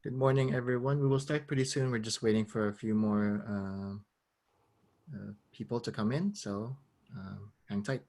Good morning, everyone. We will start pretty soon. We're just waiting for a few more people to come in, so hang tight.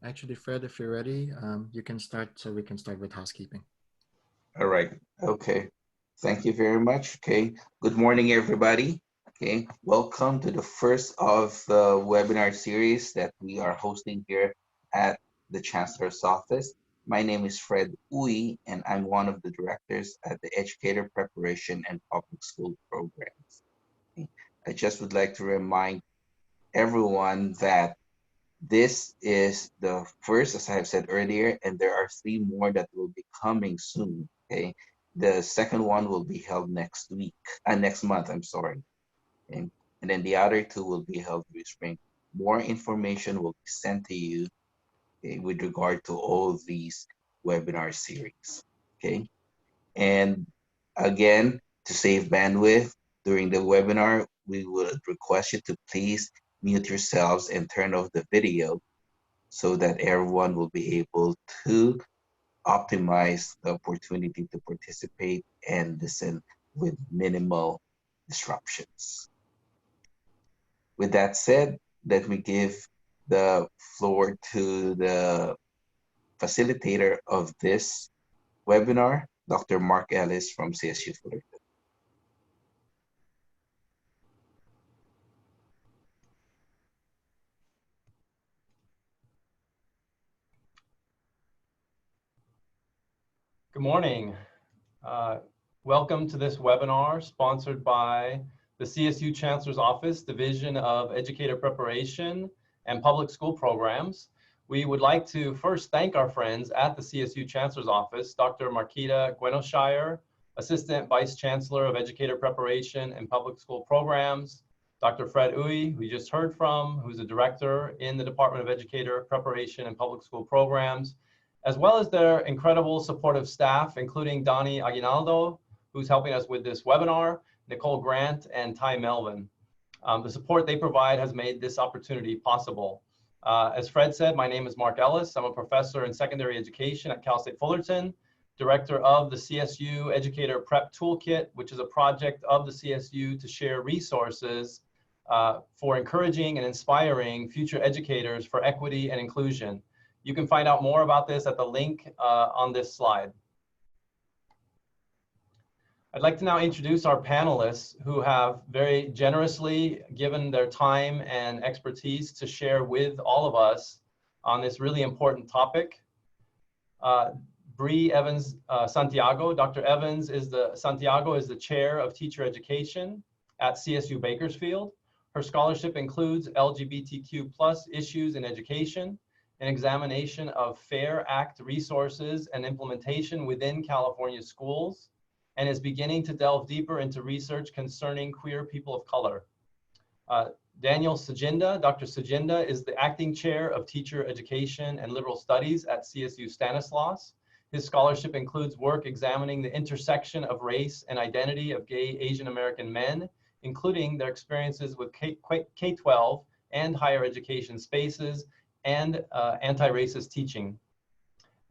Actually, Fred, if you're ready, you can start so we can start with housekeeping. All right. Okay. Thank you very much. Okay. Good morning, everybody. Okay. Welcome to the first of the webinar series that we are hosting here at the Chancellor's Office. My name is Fred Uy, and I'm one of the directors at the Educator Preparation and Public School Programs. Okay. I just would like to remind everyone that this is the first, as I have said earlier, and there are 3 more that will be coming soon. Okay, the second one will be held next month. I'm sorry, okay? And then the other 2 will be held this spring. More information will be sent to you, okay, with regard to all these webinar series. Okay, and again, to save bandwidth during the webinar, we would request you to please mute yourselves and turn off the video so that everyone will be able to optimize the opportunity to participate and listen with minimal disruptions. With that said, let me give the floor to the facilitator of this webinar, Dr. Mark Ellis from CSU Fullerton. Good morning. Welcome to this webinar sponsored by the CSU Chancellor's Office, Division of Educator Preparation and Public School Programs. We would like to first thank our friends at the CSU Chancellor's Office, Dr. Marquita Gwenoshire, Assistant Vice Chancellor of Educator Preparation and Public School Programs, Dr. Fred Uy, who you just heard from, who's a director in the Department of Educator Preparation and Public School Programs, as well as their incredible supportive staff, including Donnie Aguinaldo, who's helping us with this webinar, Nicole Grant, and Ty Melvin. The support they provide has made this opportunity possible. As Fred said, my name is Mark Ellis. I'm a professor in secondary education at Cal State Fullerton, director of the CSU Educator Prep Toolkit, which is a project of the CSU to share resources for encouraging and inspiring future educators for equity and inclusion. You can find out more about this at the link on this slide. I'd like to now introduce our panelists who have very generously given their time and expertise to share with all of us on this really important topic. Bree Evans Santiago. Dr. Evans is the chair of teacher education at CSU Bakersfield. Her scholarship includes LGBTQ+ issues in education, an examination of FAIR Act resources and implementation within California schools, and is beginning to delve deeper into research concerning queer people of color. Daniel Sajinda, Dr. Sajinda is the acting chair of teacher education and liberal studies at CSU Stanislaus. His scholarship includes work examining the intersection of race and identity of gay Asian American men, including their experiences with K12 and higher education spaces and anti-racist teaching.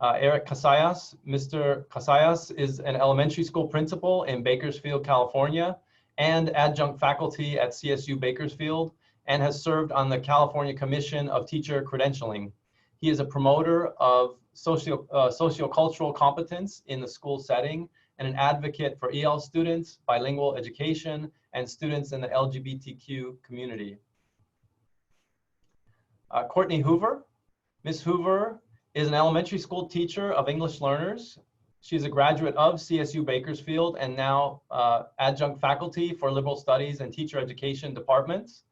Eric Casillas. Mr. Casillas is an elementary school principal in Bakersfield, California, and adjunct faculty at CSU Bakersfield, and has served on the California Commission of Teacher Credentialing. He is a promoter of sociocultural competence in the school setting and an advocate for EL students, bilingual education, and students in the LGBTQ community. Courtney Hoover. Ms. Hoover is an elementary school teacher of English learners. She's a graduate of CSU Bakersfield and now adjunct faculty for liberal studies and teacher education departments.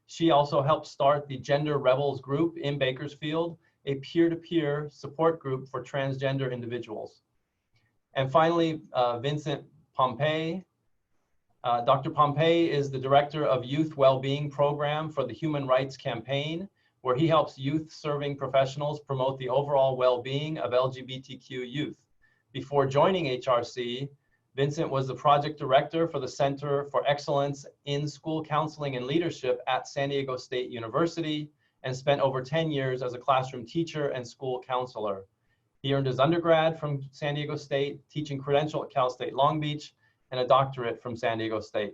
She also helped start the Gender Rebels group in Bakersfield, a peer-to-peer support group for transgender individuals. And finally, Vincent Pompey. Dr. Pompey is the director of Youth Wellbeing Program for the Human Rights Campaign, where he helps youth-serving professionals promote the overall well-being of LGBTQ youth. Before joining HRC, Vincent was the project director for the Center for Excellence in School Counseling and Leadership at San Diego State University and spent over 10 years as a classroom teacher and school counselor. He earned his undergrad from San Diego State, teaching credential at Cal State Long Beach, and a doctorate from San Diego State.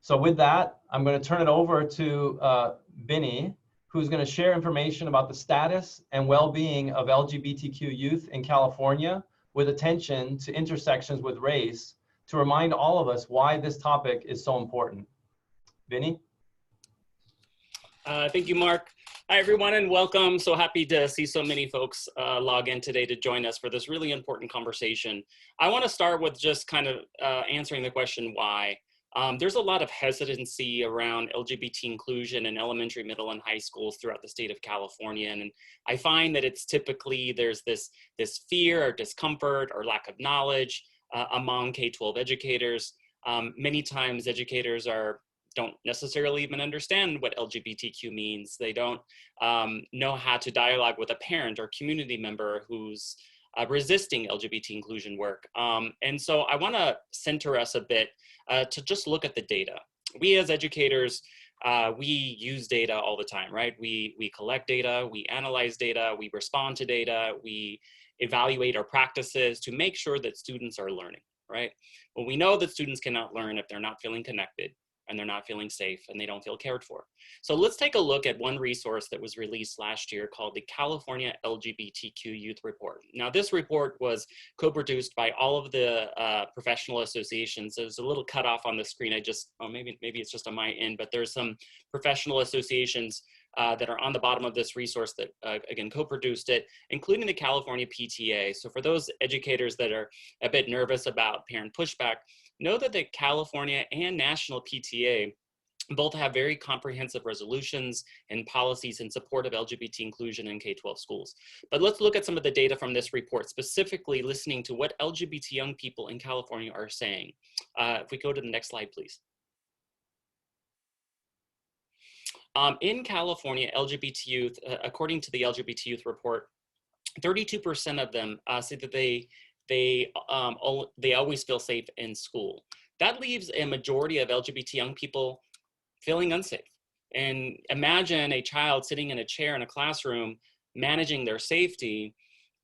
So with that, I'm going to turn it over to Binny, who's going to share information about the status and well-being of LGBTQ youth in California, with attention to intersections with race, to remind all of us why this topic is so important. Vinny? Thank you, Mark. Hi, everyone, and welcome. So happy to see so many folks log in today to join us for this really important conversation. I want to start with just kind of answering the question, why? There's a lot of hesitancy around LGBT inclusion in elementary, middle, and high schools throughout the state of California. And I find that it's typically, there's this fear or discomfort or lack of knowledge among K-12 educators. Many times educators don't necessarily even understand what LGBTQ means. They don't know how to dialogue with a parent or community member who's resisting LGBT inclusion work. And so I want to center us a bit to just look at the data. We as educators, we use data all the time, right? We collect data, we analyze data, we respond to data, we evaluate our practices to make sure that students are learning, right? Well, we know that students cannot learn if they're not feeling connected, and they're not feeling safe, and they don't feel cared for. So let's take a look at one resource that was released last year called the California LGBTQ Youth Report. Now, this report was co-produced by all of the professional associations. There's a little cutoff on the screen. Maybe it's just on my end, but there's some professional associations that are on the bottom of this resource that, again, co-produced it, including the California PTA. So for those educators that are a bit nervous about parent pushback, know that the California and national PTA both have very comprehensive resolutions and policies in support of LGBT inclusion in K-12 schools. But let's look at some of the data from this report, specifically listening to what LGBT young people in California are saying. If we go to the next slide, please. In California, LGBT youth, according to the LGBT Youth Report, 32% of them say that they always feel safe in school. That leaves a majority of LGBT young people feeling unsafe. And imagine a child sitting in a chair in a classroom, managing their safety,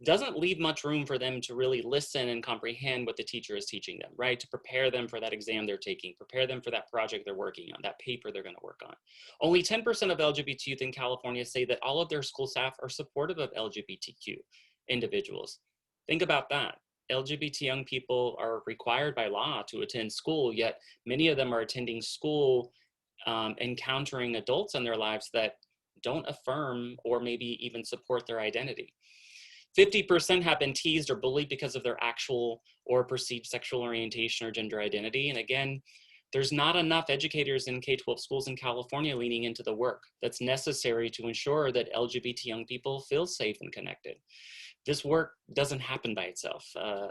doesn't leave much room for them to really listen and comprehend what the teacher is teaching them, right? To prepare them for that exam they're taking, prepare them for that project they're working on, that paper they're going to work on. Only 10% of LGBT youth in California say that all of their school staff are supportive of LGBTQ individuals. Think about that. LGBT young people are required by law to attend school, yet many of them are attending school encountering adults in their lives that don't affirm or maybe even support their identity. 50% have been teased or bullied because of their actual or perceived sexual orientation or gender identity. And again, there's not enough educators in K-12 schools in California leaning into the work that's necessary to ensure that LGBT young people feel safe and connected. This work doesn't happen by itself.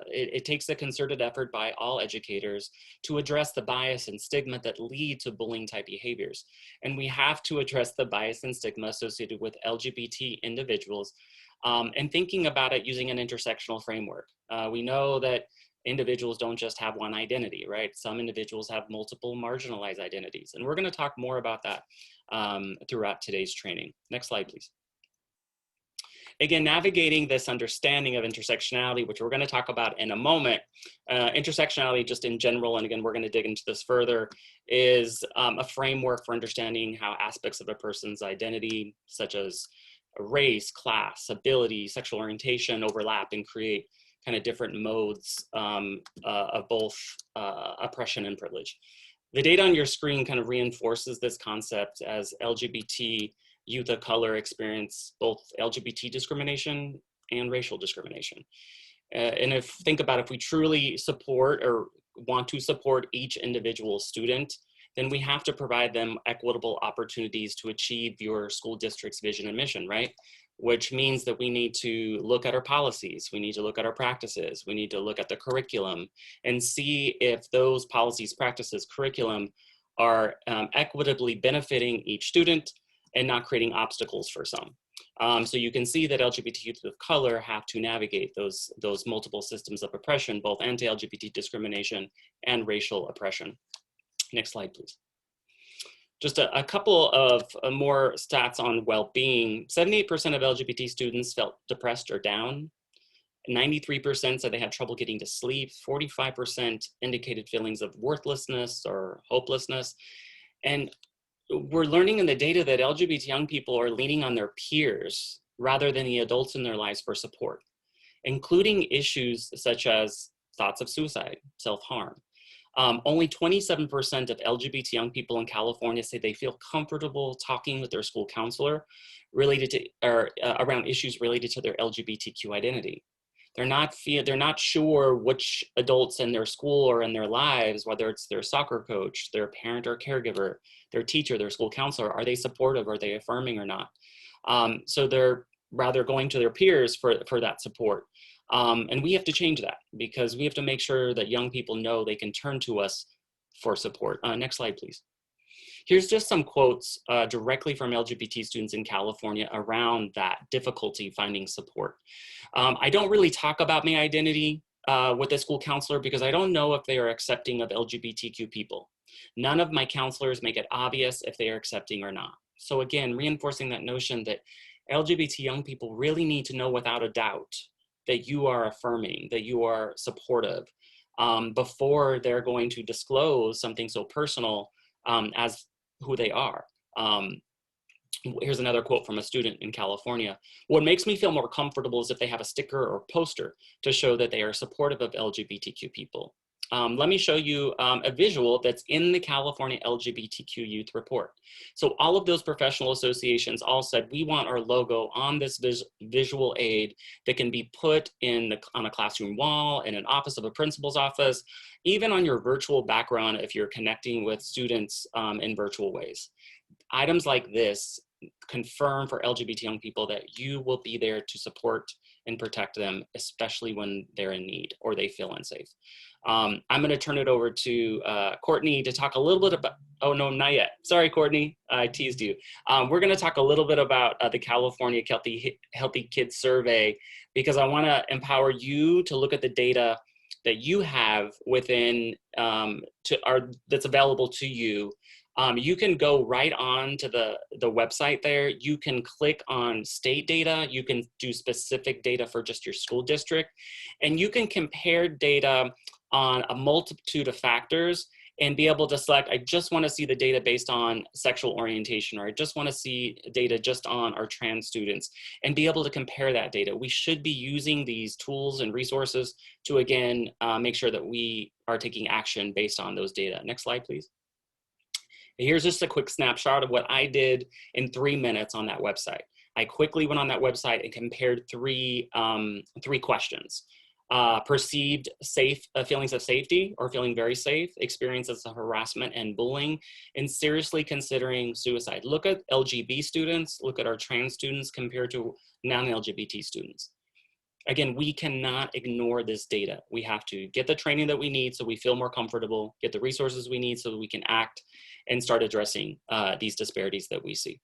It takes a concerted effort by all educators to address the bias and stigma that lead to bullying type behaviors. And we have to address the bias and stigma associated with LGBT individuals and thinking about it using an intersectional framework. We know that individuals don't just have one identity, right? Some individuals have multiple marginalized identities. And we're going to talk more about that throughout today's training. Next slide, please. Again, navigating this understanding of intersectionality, which we're going to talk about in a moment, intersectionality just in general, and again, we're going to dig into this further, is a framework for understanding how aspects of a person's identity, such as race, class, ability, sexual orientation, overlap and create kind of different modes of both oppression and privilege. The data on your screen kind of reinforces this concept as LGBT youth of color experience both LGBT discrimination and racial discrimination. And think about if we truly support or want to support each individual student, then we have to provide them equitable opportunities to achieve your school district's vision and mission, right? Which means that we need to look at our policies, we need to look at our practices, we need to look at the curriculum and see if those policies, practices, curriculum are equitably benefiting each student and not creating obstacles for some. So you can see that LGBT youth of color have to navigate those multiple systems of oppression, both anti-LGBT discrimination and racial oppression. Next slide, please. Just a couple of more stats on well-being. 78% of LGBT students felt depressed or down. 93% said they had trouble getting to sleep. 45% indicated feelings of worthlessness or hopelessness. And we're learning in the data that LGBT young people are leaning on their peers rather than the adults in their lives for support, including issues such as thoughts of suicide, self-harm. Only 27% of LGBT young people in California say they feel comfortable talking with their school counselor related to, or around issues related to their LGBTQ identity. They're not sure which adults in their school or in their lives, whether it's their soccer coach, their parent or caregiver, their teacher, their school counselor, are they supportive, are they affirming or not? So they're rather going to their peers for that support. And we have to change that because we have to make sure that young people know they can turn to us for support. Next slide, please. Here's just some quotes directly from LGBT students in California around that difficulty finding support. I don't really talk about my identity with the school counselor because I don't know if they are accepting of LGBTQ people. None of my counselors make it obvious if they are accepting or not. So again, reinforcing that notion that LGBT young people really need to know without a doubt that you are affirming, that you are supportive before they're going to disclose something so personal as who they are. Here's another quote from a student in California. What makes me feel more comfortable is if they have a sticker or poster to show that they are supportive of LGBTQ people. Let me show you a visual that's in the California LGBTQ Youth Report. So all of those professional associations all said, we want our logo on this visual aid that can be put on a classroom wall, in an office of a principal's office, even on your virtual background if you're connecting with students in virtual ways. Items like this confirm for LGBT young people that you will be there to support and protect them, especially when they're in need or they feel unsafe. I'm going to turn it over to Courtney to talk a little bit about, oh no, not yet. Sorry, Courtney, I teased you. We're going to talk a little bit about the California Healthy Kids Survey, because I want to empower you to look at the data that you have within, that's available to you. You can go right on to the website there. You can click on state data. You can do specific data for just your school district. And you can compare data on a multitude of factors and be able to select, I just want to see the data based on sexual orientation, or I just want to see data just on our trans students, and be able to compare that data. We should be using these tools and resources to, again, make sure that we are taking action based on those data. Next slide, please. Here's just a quick snapshot of what I did in 3 minutes on that website. I quickly went on that website and compared three questions. Perceived feelings of safety or feeling very safe, experiences of harassment and bullying, and seriously considering suicide. Look at LGB students, look at our trans students compared to non-LGBT students. Again, we cannot ignore this data. We have to get the training that we need so we feel more comfortable, get the resources we need so that we can act and start addressing these disparities that we see.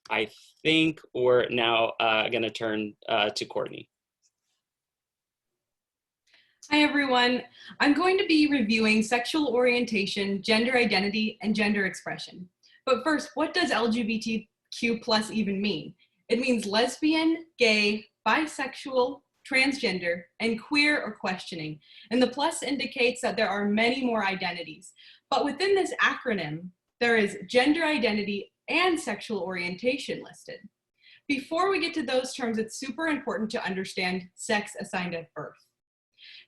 I think we're now going to turn to Courtney. Hi, everyone. I'm going to be reviewing sexual orientation, gender identity, and gender expression. But first, what does LGBTQ+ even mean? It means lesbian, gay, bisexual, transgender, and queer or questioning. And the plus indicates that there are many more identities. But within this acronym, there is gender identity and sexual orientation listed. Before we get to those terms, it's super important to understand sex assigned at birth.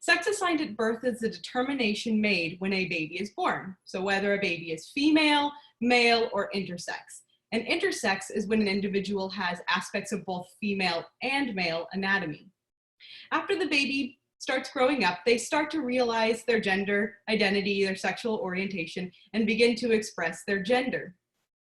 Sex assigned at birth is the determination made when a baby is born. So whether a baby is female, male, or intersex. And intersex is when an individual has aspects of both female and male anatomy. After the baby starts growing up, they start to realize their gender identity, their sexual orientation, and begin to express their gender.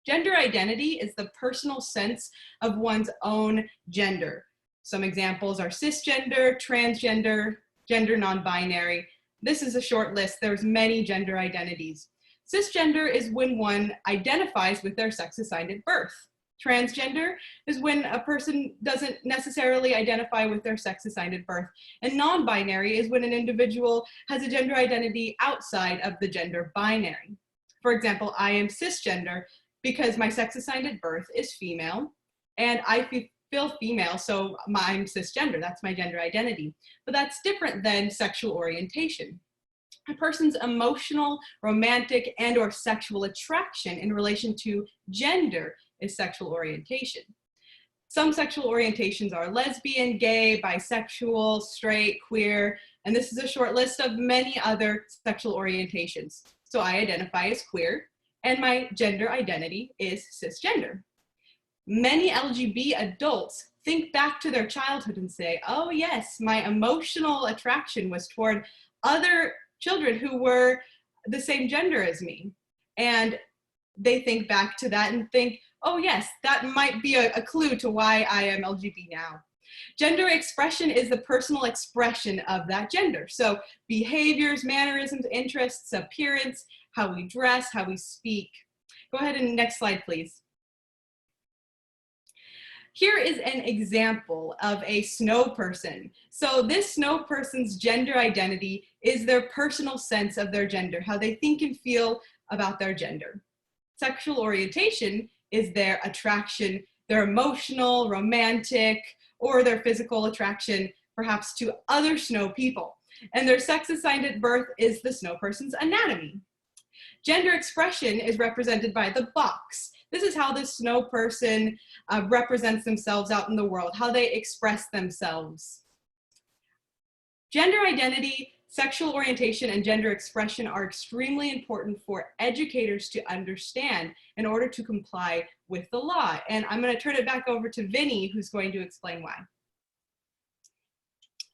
Gender identity is the personal sense of one's own gender. Some examples are cisgender, transgender, gender non-binary. This is a short list. There's many gender identities. Cisgender is when one identifies with their sex assigned at birth. Transgender is when a person doesn't necessarily identify with their sex assigned at birth. And non-binary is when an individual has a gender identity outside of the gender binary. For example, I am cisgender because my sex assigned at birth is female, and I feel female, so I'm cisgender. That's my gender identity. But that's different than sexual orientation. A person's emotional, romantic, and/or sexual attraction in relation to gender is sexual orientation. Some sexual orientations are lesbian, gay, bisexual, straight, queer, and this is a short list of many other sexual orientations. So I identify as queer, and my gender identity is cisgender. Many LGBT adults think back to their childhood and say, oh yes, my emotional attraction was toward other children who were the same gender as me. And they think back to that and think, oh yes, that might be a clue to why I am LGBT now. Gender expression is the personal expression of that gender. So behaviors, mannerisms, interests, appearance, how we dress, how we speak. Go ahead and next slide, please. Here is an example of a snow person. So this snow person's gender identity is their personal sense of their gender, how they think and feel about their gender. Sexual orientation is their attraction, their emotional, romantic, or their physical attraction, perhaps to other snow people. And their sex assigned at birth is the snow person's anatomy. Gender expression is represented by the box. This is how the snow person represents themselves out in the world, how they express themselves. Gender identity, sexual orientation, and gender expression are extremely important for educators to understand in order to comply with the law. And I'm going to turn it back over to Vinny, who's going to explain why.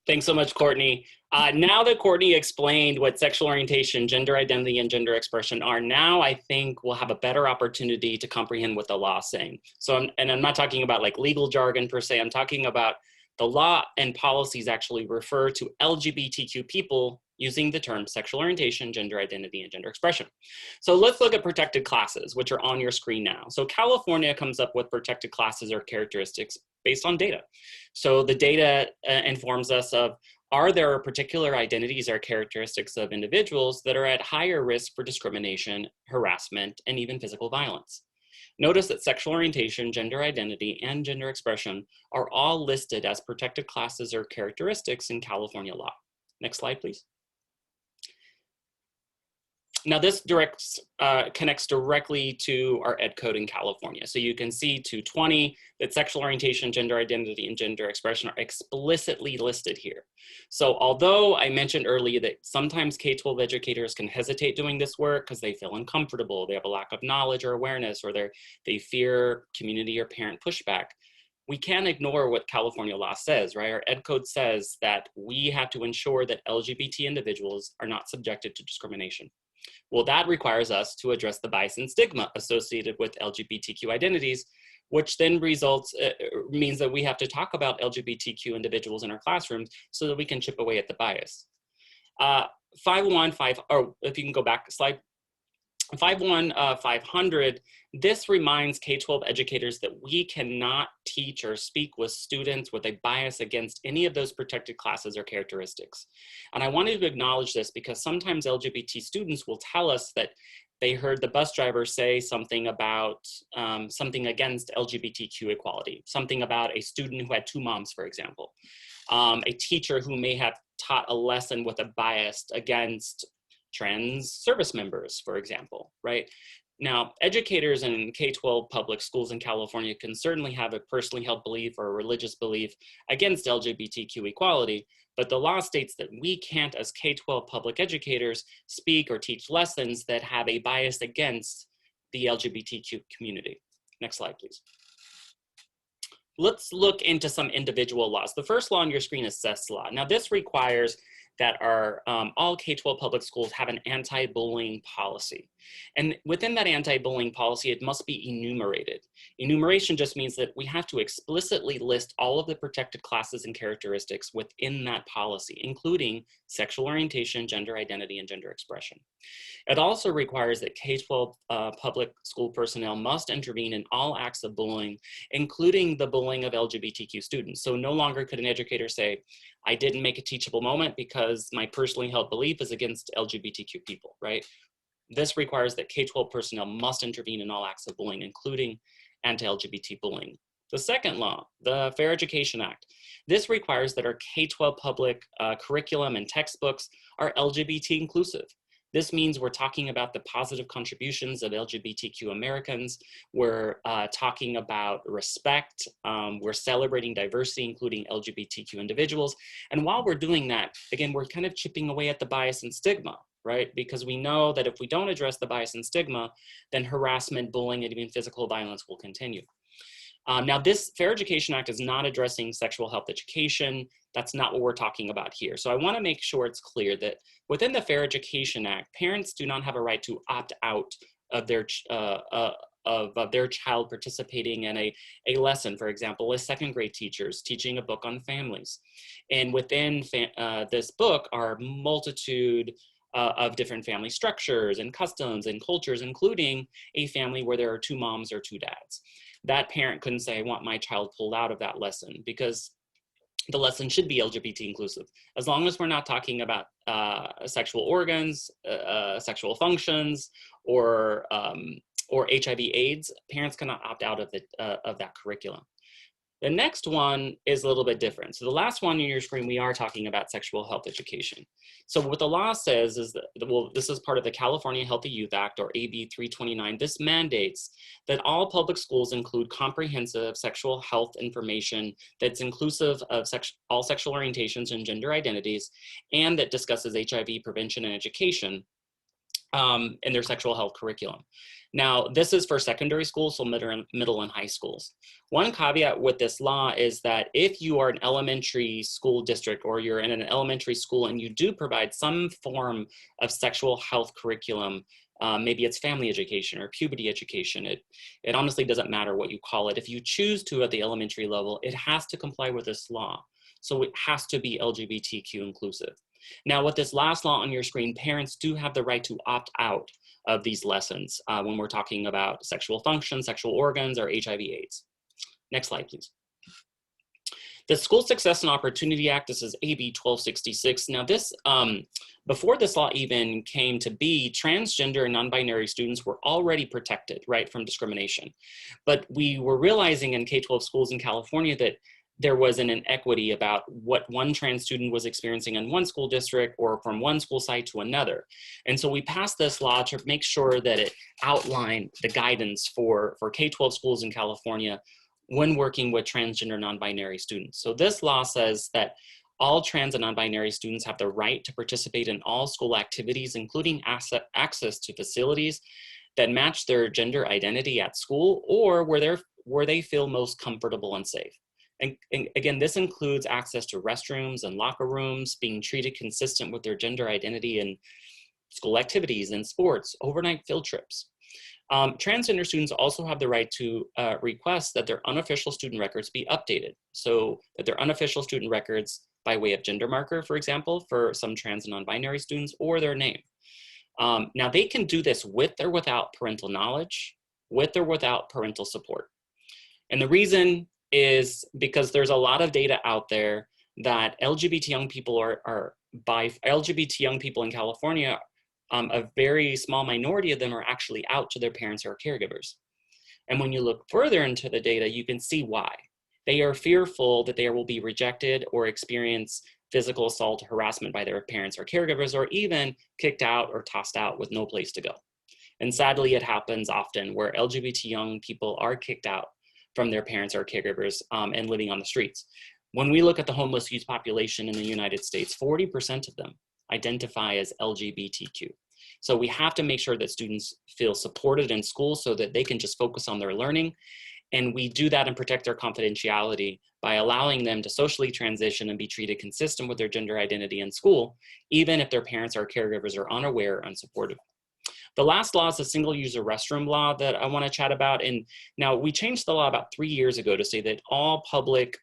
Thanks so much, Courtney. Now that Courtney explained what sexual orientation, gender identity, and gender expression are, now I think we'll have a better opportunity to comprehend what the law is saying. So, and I'm not talking about like legal jargon per se, I'm talking about the law and policies actually refer to LGBTQ people using the term sexual orientation, gender identity, and gender expression. So let's look at protected classes, which are on your screen now. So California comes up with protected classes or characteristics based on data. So the data informs us of, are there particular identities or characteristics of individuals that are at higher risk for discrimination, harassment, and even physical violence? Notice that sexual orientation, gender identity, and gender expression are all listed as protected classes or characteristics in California law. Next slide, please. Now this connects directly to our ed code in California. So you can see 220 that sexual orientation, gender identity, and gender expression are explicitly listed here. So although I mentioned earlier that sometimes K12 educators can hesitate doing this work because they feel uncomfortable, they have a lack of knowledge or awareness, or they fear community or parent pushback, we can't ignore what California law says, right? Our ed code says that we have to ensure that LGBT individuals are not subjected to discrimination. Well, that requires us to address the bias and stigma associated with LGBTQ identities, which then means that we have to talk about LGBTQ individuals in our classrooms so that we can chip away at the bias. 515, or if you can go back a slide. 51500, this reminds K-12 educators that we cannot teach or speak with students with a bias against any of those protected classes or characteristics. And I wanted to acknowledge this because sometimes LGBT students will tell us that they heard the bus driver say something about something against LGBTQ equality, something about a student who had two moms, for example, a teacher who may have taught a lesson with a bias against trans service members, for example, right? Now, educators in K-12 public schools in California can certainly have a personally held belief or a religious belief against LGBTQ equality, but the law states that we can't, as K-12 public educators, speak or teach lessons that have a bias against the LGBTQ community. Next slide, please. Let's look into some individual laws. The first law on your screen is SES law. Now, this requires that all K-12 public schools have an anti-bullying policy. And within that anti-bullying policy, it must be enumerated. Enumeration just means that we have to explicitly list all of the protected classes and characteristics within that policy, including sexual orientation, gender identity, and gender expression. It also requires that K-12 public school personnel must intervene in all acts of bullying, including the bullying of LGBTQ students. So no longer could an educator say, I didn't make a teachable moment because my personally held belief is against LGBTQ people, right? This requires that K-12 personnel must intervene in all acts of bullying, including anti-LGBT bullying. The second law, the Fair Education Act. This requires that our K-12 public curriculum and textbooks are LGBT inclusive. This means we're talking about the positive contributions of LGBTQ Americans. We're talking about respect. We're celebrating diversity, including LGBTQ individuals. And while we're doing that, again, we're kind of chipping away at the bias and stigma, right? Because we know that if we don't address the bias and stigma, then harassment, bullying, and even physical violence will continue. Now, this Fair Education Act is not addressing sexual health education. That's not what we're talking about here. So I want to make sure it's clear that within the Fair Education Act, parents do not have a right to opt out of their child participating in a lesson, for example, as second grade teachers teaching a book on families. And within this book are multitude of different family structures and customs and cultures, including a family where there are two moms or two dads. That parent couldn't say, I want my child pulled out of that lesson, because the lesson should be LGBT inclusive. As long as we're not talking about sexual organs, sexual functions, or HIV/AIDS, parents cannot opt out of that curriculum. The next one is a little bit different. So the last one on your screen, we are talking about sexual health education. So what the law says is that, well, this is part of the California Healthy Youth Act, or AB 329. This mandates that all public schools include comprehensive sexual health information that's inclusive of all sexual orientations and gender identities, and that discusses HIV prevention and education in their sexual health curriculum. Now, this is for secondary schools, so middle and high schools. One caveat with this law is that if you are an elementary school district, or you're in an elementary school and you do provide some form of sexual health curriculum, maybe it's family education or puberty education, it honestly doesn't matter what you call it. If you choose to at the elementary level, it has to comply with this law. So it has to be LGBTQ inclusive. Now, with this last law on your screen, parents do have the right to opt out of these lessons when we're talking about sexual function, sexual organs, or HIV/AIDS. Next slide, please. The School Success and Opportunity Act, this is AB 1266. Now this, before this law even came to be, transgender and non-binary students were already protected, right, from discrimination. But we were realizing in K-12 schools in California that there was an inequity about what one trans student was experiencing in one school district or from one school site to another. And so we passed this law to make sure that it outlined the guidance for K-12 schools in California when working with transgender non-binary students. So this law says that all trans and non-binary students have the right to participate in all school activities, including access to facilities that match their gender identity at school, or where they feel most comfortable and safe. And again, this includes access to restrooms and locker rooms, being treated consistent with their gender identity in school activities and sports, overnight field trips. Transgender students also have the right to request that their unofficial student records be updated. So that their unofficial student records by way of gender marker, for example, for some trans and non-binary students, or their name. Now they can do this with or without parental knowledge, with or without parental support. And the reason is because there's a lot of data out there that LGBT young people LGBT young people in California, a very small minority of them are actually out to their parents or caregivers. And when you look further into the data, you can see why. They are fearful that they will be rejected or experience physical assault, harassment by their parents or caregivers, or even kicked out or tossed out with no place to go. And sadly, it happens often where LGBT young people are kicked out from their parents or caregivers and living on the streets. When we look at the homeless youth population in the United States, 40% of them identify as LGBTQ. So we have to make sure that students feel supported in school so that they can just focus on their learning. And we do that and protect their confidentiality by allowing them to socially transition and be treated consistent with their gender identity in school, even if their parents or caregivers are unaware or unsupportive. The last law is the single-user restroom law that I want to chat about. And now we changed the law about 3 years ago to say that all public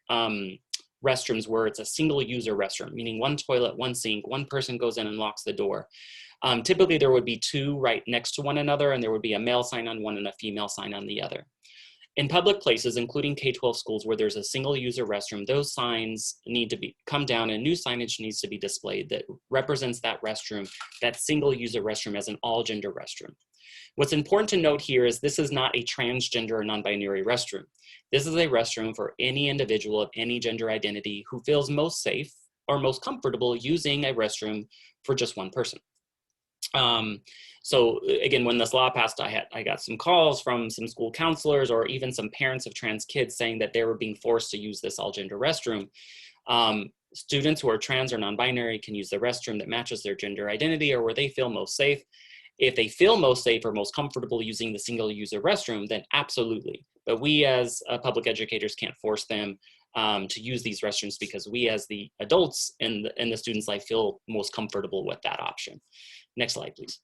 restrooms where it's a single-user restroom, meaning one toilet, one sink, one person goes in and locks the door. Typically, there would be two right next to one another, and there would be a male sign on one and a female sign on the other. In public places, including K12 schools where there's a single-user restroom, those signs need to come down and new signage needs to be displayed that represents that restroom, that single-user restroom as an all-gender restroom. What's important to note here is this is not a transgender or non-binary restroom. This is a restroom for any individual of any gender identity who feels most safe or most comfortable using a restroom for just one person. So again, when this law passed, I got some calls from some school counselors or even some parents of trans kids saying that they were being forced to use this all-gender restroom. Students who are trans or non-binary can use the restroom that matches their gender identity or where they feel most safe. If they feel most safe or most comfortable using the single-user restroom, then absolutely. But we as public educators can't force them to use these restrooms because we as the adults in the student's life feel most comfortable with that option. Next slide, please.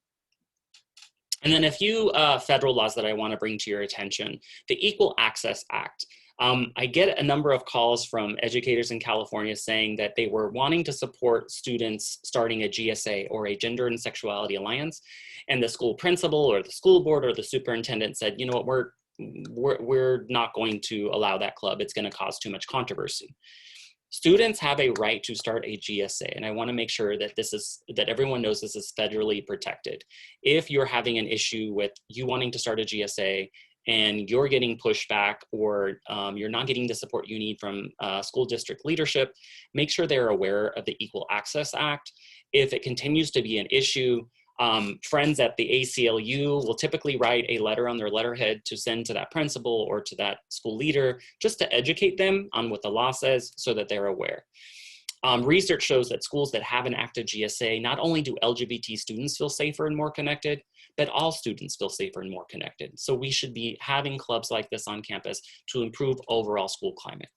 And then a few federal laws that I want to bring to your attention. The Equal Access Act. I get a number of calls from educators in California saying that they were wanting to support students starting a GSA or a Gender and Sexuality Alliance, and the school principal or the school board or the superintendent said, you know what, we're not going to allow that club. It's going to cause too much controversy. Students have a right to start a GSA, and I want to make sure that that everyone knows this is federally protected. If you're having an issue with you wanting to start a GSA and you're getting pushback or you're not getting the support you need from school district leadership, make sure they're aware of the Equal Access Act. If it continues to be an issue, friends at the ACLU will typically write a letter on their letterhead to send to that principal or to that school leader just to educate them on what the law says so that they're aware. Research shows that schools that have an active GSA, not only do LGBT students feel safer and more connected, but all students feel safer and more connected. So we should be having clubs like this on campus to improve overall school climate.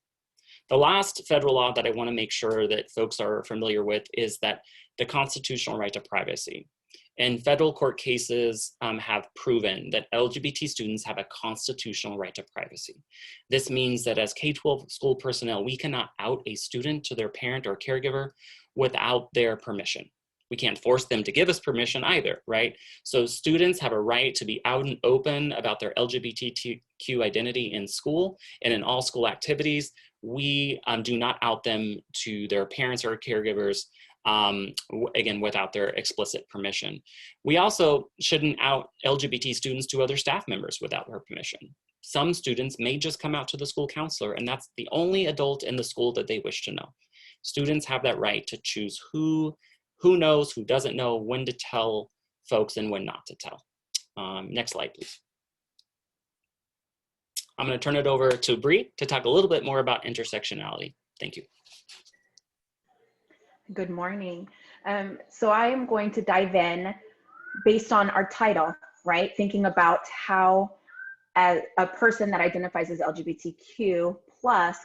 The last federal law that I want to make sure that folks are familiar with is that the constitutional right to privacy. And federal court cases have proven that LGBT students have a constitutional right to privacy. This means that as K12 school personnel, we cannot out a student to their parent or caregiver without their permission. We can't force them to give us permission either, right? So students have a right to be out and open about their LGBTQ identity in school and in all school activities. We do not out them to their parents or caregivers again, without their explicit permission. We also shouldn't out LGBT students to other staff members without their permission. Some students may just come out to the school counselor, and that's the only adult in the school that they wish to know. Students have that right to choose who knows, who doesn't know, when to tell folks and when not to tell. Next slide, please. I'm going to turn it over to Bree to talk a little bit more about intersectionality. Thank you. Good morning. So I am going to dive in based on our title, right? Thinking about how a person that identifies as LGBTQ+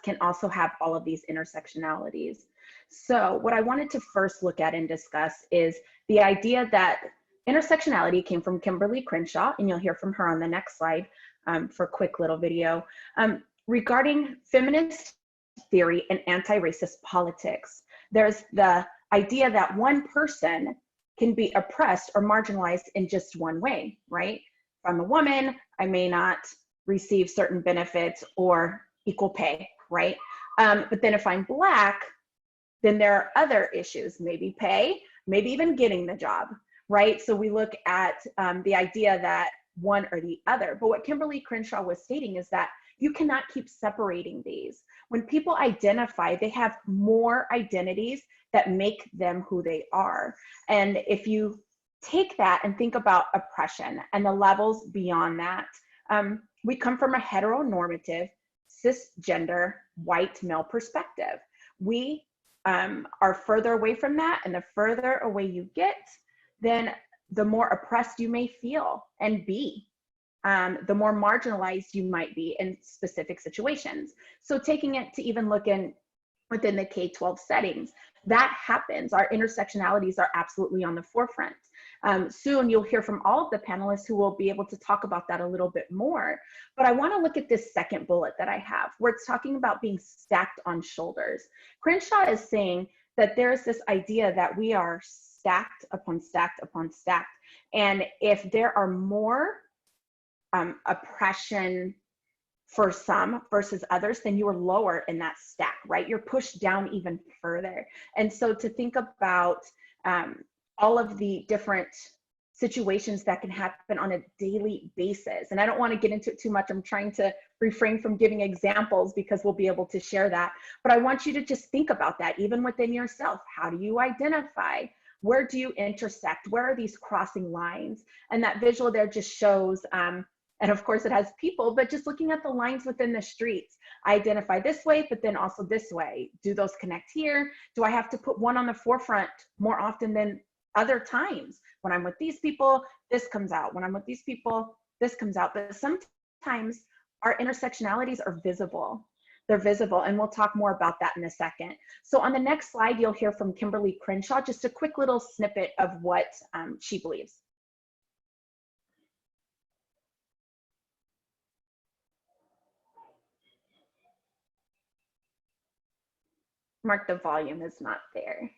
can also have all of these intersectionalities. So what I wanted to first look at and discuss is the idea that intersectionality came from Kimberly Crenshaw, and you'll hear from her on the next slide for a quick little video, regarding feminist theory and anti-racist politics. There's the idea that one person can be oppressed or marginalized in just one way, right? If I'm a woman, I may not receive certain benefits or equal pay, right? But then if I'm Black, then there are other issues, maybe pay, maybe even getting the job, right? So we look at the idea that one or the other. But what Kimberly Crenshaw was stating is that you cannot keep separating these. When people identify, they have more identities that make them who they are. And if you take that and think about oppression and the levels beyond that, we come from a heteronormative, cisgender, white male perspective. We are further away from that, and the further away you get, then the more oppressed you may feel and be. The more marginalized you might be in specific situations. So taking it to even look within the K12 settings, that happens. Our intersectionalities are absolutely on the forefront. Soon you'll hear from all of the panelists who will be able to talk about that a little bit more. But I want to look at this second bullet that I have, where it's talking about being stacked on shoulders. Crenshaw is saying that there's this idea that we are stacked upon stacked upon stacked. And if there are more oppression for some versus others, then you are lower in that stack, right? You're pushed down even further. And so to think about all of the different situations that can happen on a daily basis. And I don't want to get into it too much. I'm trying to refrain from giving examples because we'll be able to share that. But I want you to just think about that, even within yourself. How do you identify? Where do you intersect? Where are these crossing lines? And that visual there just shows, and of course it has people, but just looking at the lines within the streets. I identify this way, but then also this way. Do those connect here? Do I have to put one on the forefront more often than other times? When I'm with these people, this comes out. When I'm with these people, this comes out. But sometimes our intersectionalities are visible. They're visible, and we'll talk more about that in a second. So on the next slide, you'll hear from Kimberly Crenshaw, just a quick little snippet of what she believes. Mark, the volume is not there.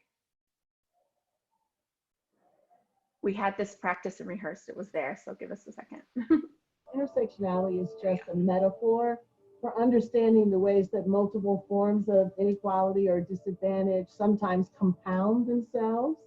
We had this practice and rehearsed, it was there, so give us a second. Intersectionality is just a metaphor for understanding the ways that multiple forms of inequality or disadvantage sometimes compound themselves,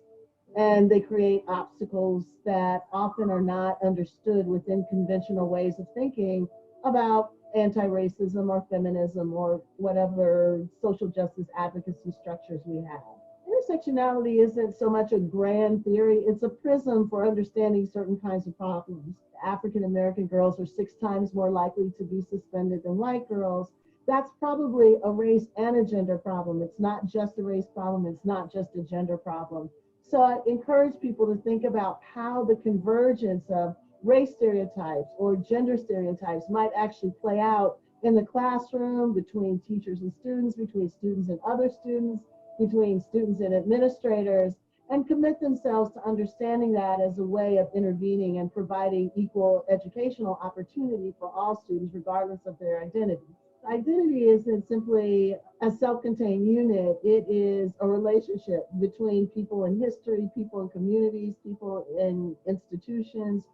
and they create obstacles that often are not understood within conventional ways of thinking about anti-racism or feminism or whatever social justice advocacy structures we have. Intersectionality isn't so much a grand theory, it's a prism for understanding certain kinds of problems. African American girls are 6 times more likely to be suspended than white girls. That's probably a race and a gender problem. It's not just a race problem, it's not just a gender problem. So I encourage people to think about how the convergence of race stereotypes or gender stereotypes might actually play out in the classroom, between teachers and students, between students and other students, between students and administrators, and commit themselves to understanding that as a way of intervening and providing equal educational opportunity for all students, regardless of their identity. Identity isn't simply a self-contained unit, it is a relationship between people in history, people in communities, people in institutions.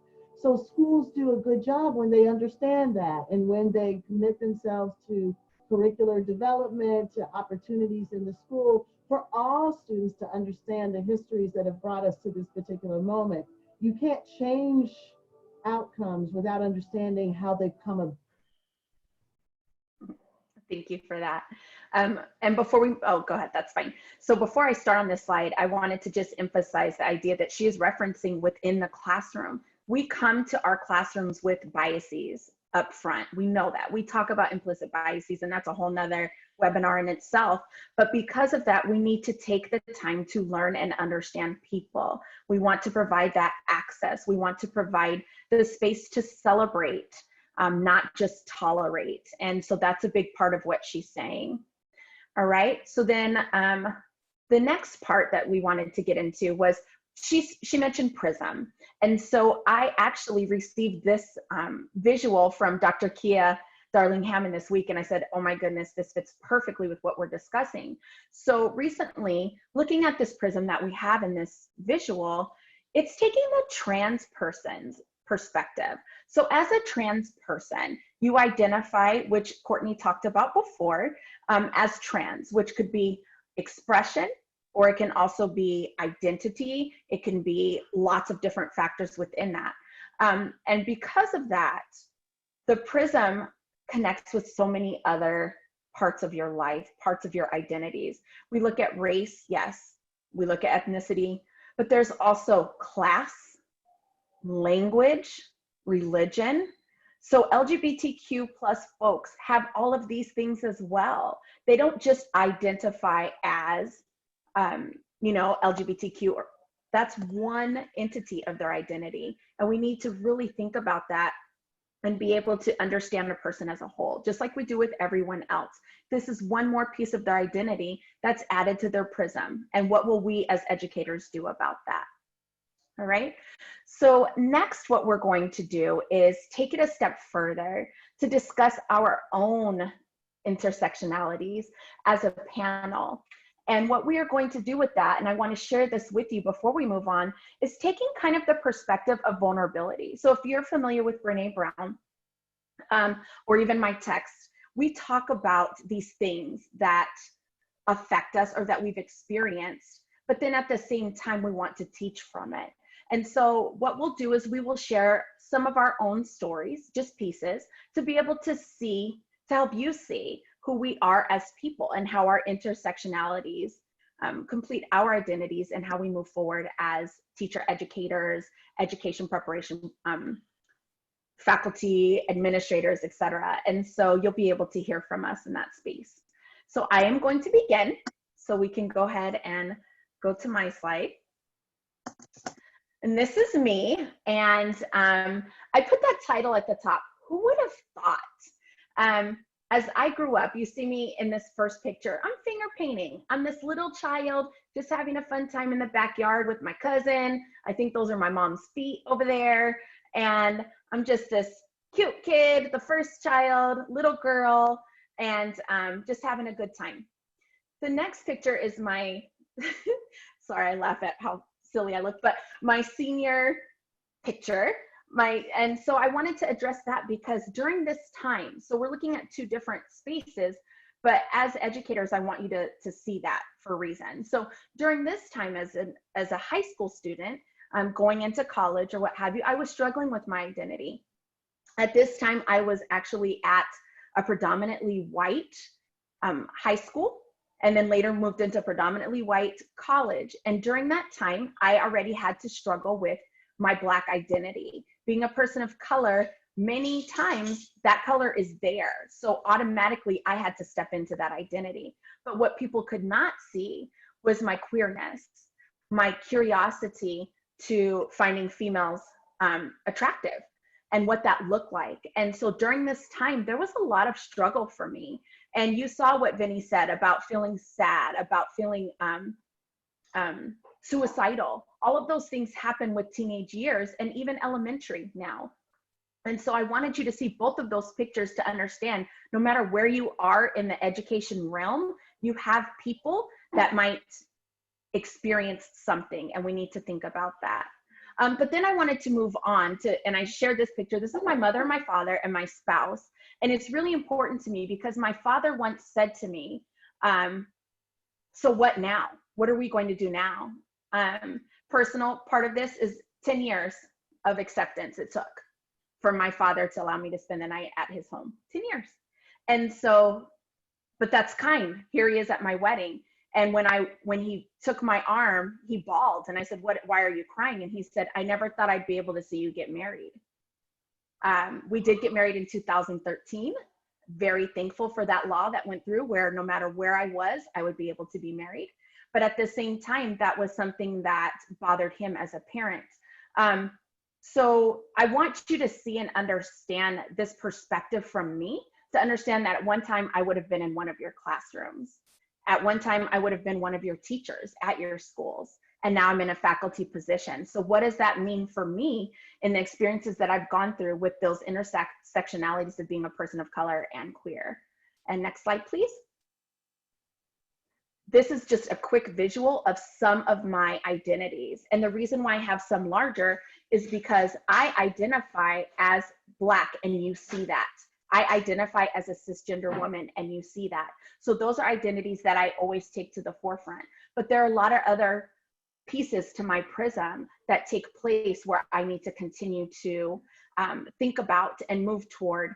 So schools do a good job when they understand that and when they commit themselves to curricular development, to opportunities in the school for all students to understand the histories that have brought us to this particular moment. You can't change outcomes without understanding how they've come about. Thank you for that. And before we, oh, go ahead, that's fine. So before I start on this slide, I wanted to just emphasize the idea that she is referencing within the classroom. We come to our classrooms with biases up front. We know that. We talk about implicit biases, and that's a whole nother webinar in itself. But because of that, we need to take the time to learn and understand people. We want to provide that access. We want to provide the space to celebrate, not just tolerate. And so that's a big part of what she's saying. All right, so then the next part that we wanted to get into was she mentioned PRISM. And so I actually received this visual from Dr. Kia Darling-Hammond this week, and I said, oh my goodness, this fits perfectly with what we're discussing. So recently, looking at this PRISM that we have in this visual, It's taking the trans person's perspective. So as a trans person, you identify, which Courtney talked about before, as trans, which could be expression, or it can also be identity. It can be lots of different factors within that. And because of that, the prism connects with so many other parts of your life, parts of your identities. We look at race, yes. We look at ethnicity, but there's also class, language, religion. So LGBTQ plus folks have all of these things as well. They don't just identify as, LGBTQ. That's one entity of their identity. And we need to really think about that and be able to understand a person as a whole, just like we do with everyone else. This is one more piece of their identity that's added to their prism. And what will we as educators do about that? All right. So next, what we're going to do is take it a step further to discuss our own intersectionalities as a panel. And what we are going to do with that, and I want to share this with you before we move on, is taking kind of the perspective of vulnerability. So if you're familiar with Brene Brown, or even my text, we talk about these things that affect us or that we've experienced, but then at the same time, we want to teach from it. And so what we'll do is we will share some of our own stories, just pieces, to be able to see, to help you see who we are as people and how our intersectionalities complete our identities and how we move forward as teacher educators, education preparation, faculty, administrators, etc. And so you'll be able to hear from us in that space. So I am going to begin, so we can go ahead and go to my slide. And this is me, and I put that title at the top. Who would have thought? As I grew up, you see me in this first picture, I'm finger painting. I'm this little child just having a fun time in the backyard with my cousin. I think those are my mom's feet over there. And I'm just this cute kid, the first child, little girl, and just having a good time. The next picture is my, sorry, I laugh at how silly I look, but my senior picture. And so I wanted to address that because during this time, so we're looking at two different spaces, but as educators, I want you to see that for a reason. So during this time as a high school student, going into college or what have you, I was struggling with my identity. At this time, I was actually at a predominantly white high school, and then later moved into predominantly white college. And during that time, I already had to struggle with my Black identity. Being a person of color, many times that color is there. So automatically I had to step into that identity. But what people could not see was my queerness, my curiosity to finding females attractive and what that looked like. And so during this time, there was a lot of struggle for me. And you saw what Vinny said about feeling sad, about feeling suicidal. All of those things happen with teenage years and even elementary now. And so I wanted you to see both of those pictures to understand no matter where you are in the education realm, you have people that might experience something, and we need to think about that. But then I wanted to move on to, and I shared this picture. This is my mother, my father, and my spouse. And it's really important to me because my father once said to me, so what now? What are we going to do now? Personal part of this is 10 years of acceptance it took for my father to allow me to spend the night at his home. 10 years. And so, but that's kind. Here he is at my wedding. And when he took my arm, he bawled. And I said, why are you crying? And he said, I never thought I'd be able to see you get married. We did get married in 2013. Very thankful for that law that went through where no matter where I was, I would be able to be married. But at the same time, that was something that bothered him as a parent. So I want you to see and understand this perspective from me, to understand that at one time I would have been in one of your classrooms. At one time I would have been one of your teachers at your schools. And now I'm in a faculty position. So what does that mean for me in the experiences that I've gone through with those intersectionalities of being a person of color and queer? And next slide, please. this is just a quick visual of some of my identities. And the reason why I have some larger is because I identify as Black, and you see that. I identify as a cisgender woman, and you see that. So those are identities that I always take to the forefront. But there are a lot of other pieces to my prism that take place where I need to continue to think about and move toward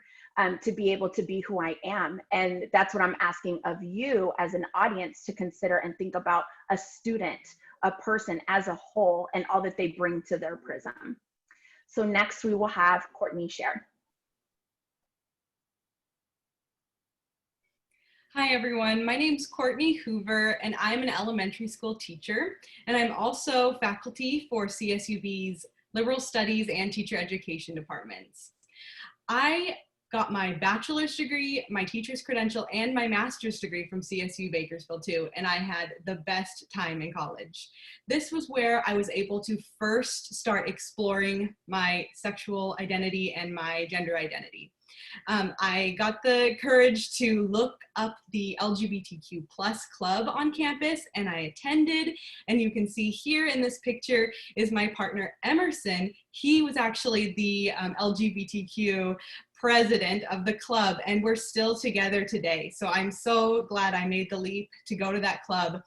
to be able to be who I am. And that's what I'm asking of you as an audience to consider and think about a student, a person as a whole, and all that they bring to their prism. So next we will have Courtney share. Hi everyone, my name's Courtney Hoover and I'm an elementary school teacher, and I'm also faculty for CSUB's Liberal Studies and Teacher Education departments. I got my bachelor's degree, my teacher's credential, and my master's degree from CSU Bakersfield too, and I had the best time in college. This was where I was able to first start exploring my sexual identity and my gender identity. I got the courage to look up the LGBTQ+ club on campus, and I attended, and you can see here in this picture is my partner Emerson. He was actually the LGBTQ president of the club, and we're still together today. So I'm so glad I made the leap to go to that club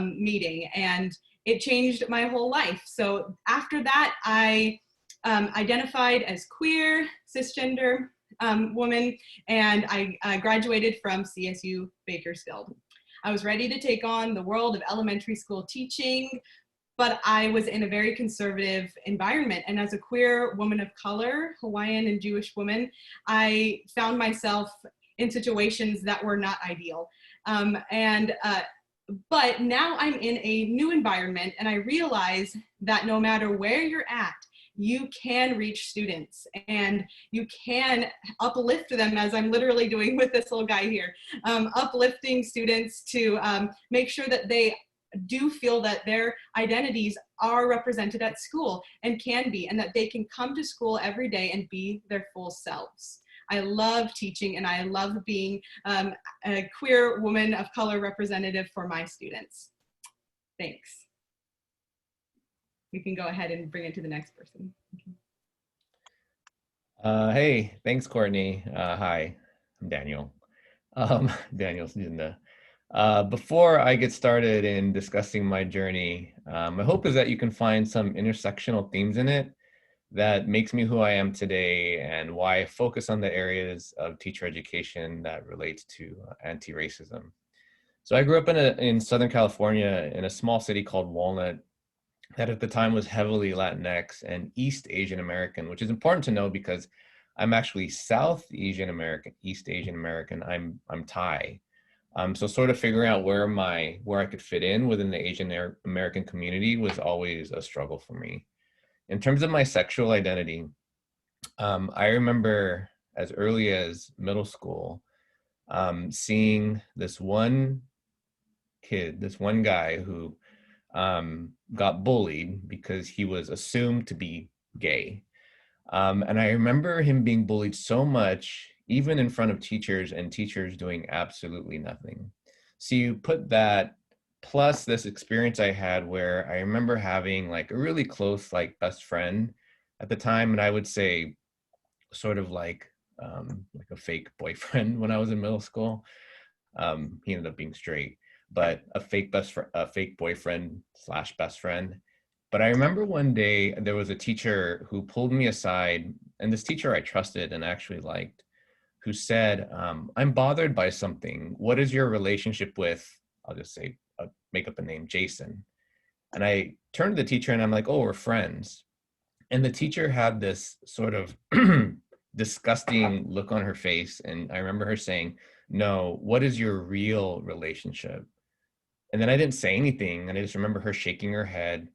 meeting, and it changed my whole life. So after that, I identified as queer, cisgender woman, and I graduated from CSU Bakersfield. I was ready to take on the world of elementary school teaching, but I was in a very conservative environment. And as a queer woman of color, Hawaiian and Jewish woman, I found myself in situations that were not ideal. But now I'm in a new environment, and I realize that no matter where you're at, you can reach students and you can uplift them, as I'm literally doing with this little guy here, uplifting students to make sure that they do feel that their identities are represented at school and can be, and that they can come to school every day and be their full selves. I love teaching, and I love being a queer woman of color representative for my students. Thanks. We can go ahead and bring it to the next person. Hey, thanks, Courtney. Hi, I'm Daniel. Daniel Sudinda. Before I get started in discussing my journey, my hope is that you can find some intersectional themes in it that makes me who I am today, and why I focus on the areas of teacher education that relates to anti-racism. So I grew up in Southern California in a small city called Walnut, that at the time was heavily Latinx and East Asian American, which is important to know because I'm actually South Asian American, East Asian American. I'm Thai. So sort of figuring out where I could fit in within the Asian American community was always a struggle for me. In terms of my sexual identity, I remember as early as middle school, seeing this one kid, this one guy who got bullied because he was assumed to be gay. And I remember him being bullied so much, even in front of teachers, and teachers doing absolutely nothing. So you put that plus this experience I had where I remember having like a really close like best friend at the time, and I would say sort of like a fake boyfriend when I was in middle school. He ended up being straight, but a fake boyfriend / best friend. But I remember one day there was a teacher who pulled me aside, and this teacher I trusted and actually liked, who said, I'm bothered by something. What is your relationship with, I'll just say, make up a name, Jason. And I turned to the teacher and I'm like, oh, we're friends. And the teacher had this sort of disgusting look on her face. And I remember her saying, no, what is your real relationship? And then I didn't say anything. And I just remember her shaking her head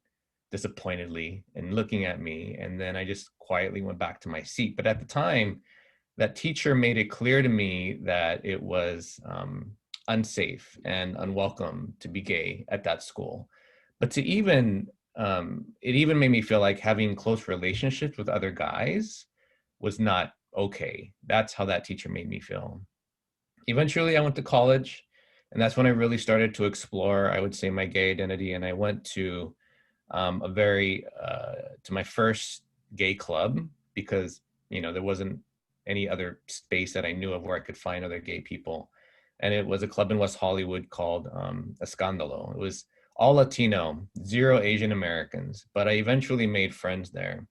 disappointedly and looking at me. And then I just quietly went back to my seat. But at the time, that teacher made it clear to me that it was unsafe and unwelcome to be gay at that school. But to even, it even made me feel like having close relationships with other guys was not okay. That's how that teacher made me feel. Eventually I went to college, And that's when I really started to explore, I would say, my gay identity. And I went to to my first gay club because, there wasn't any other space that I knew of where I could find other gay people. And it was a club in West Hollywood called Escándalo. It was all Latino, 0 Asian Americans, but I eventually made friends there.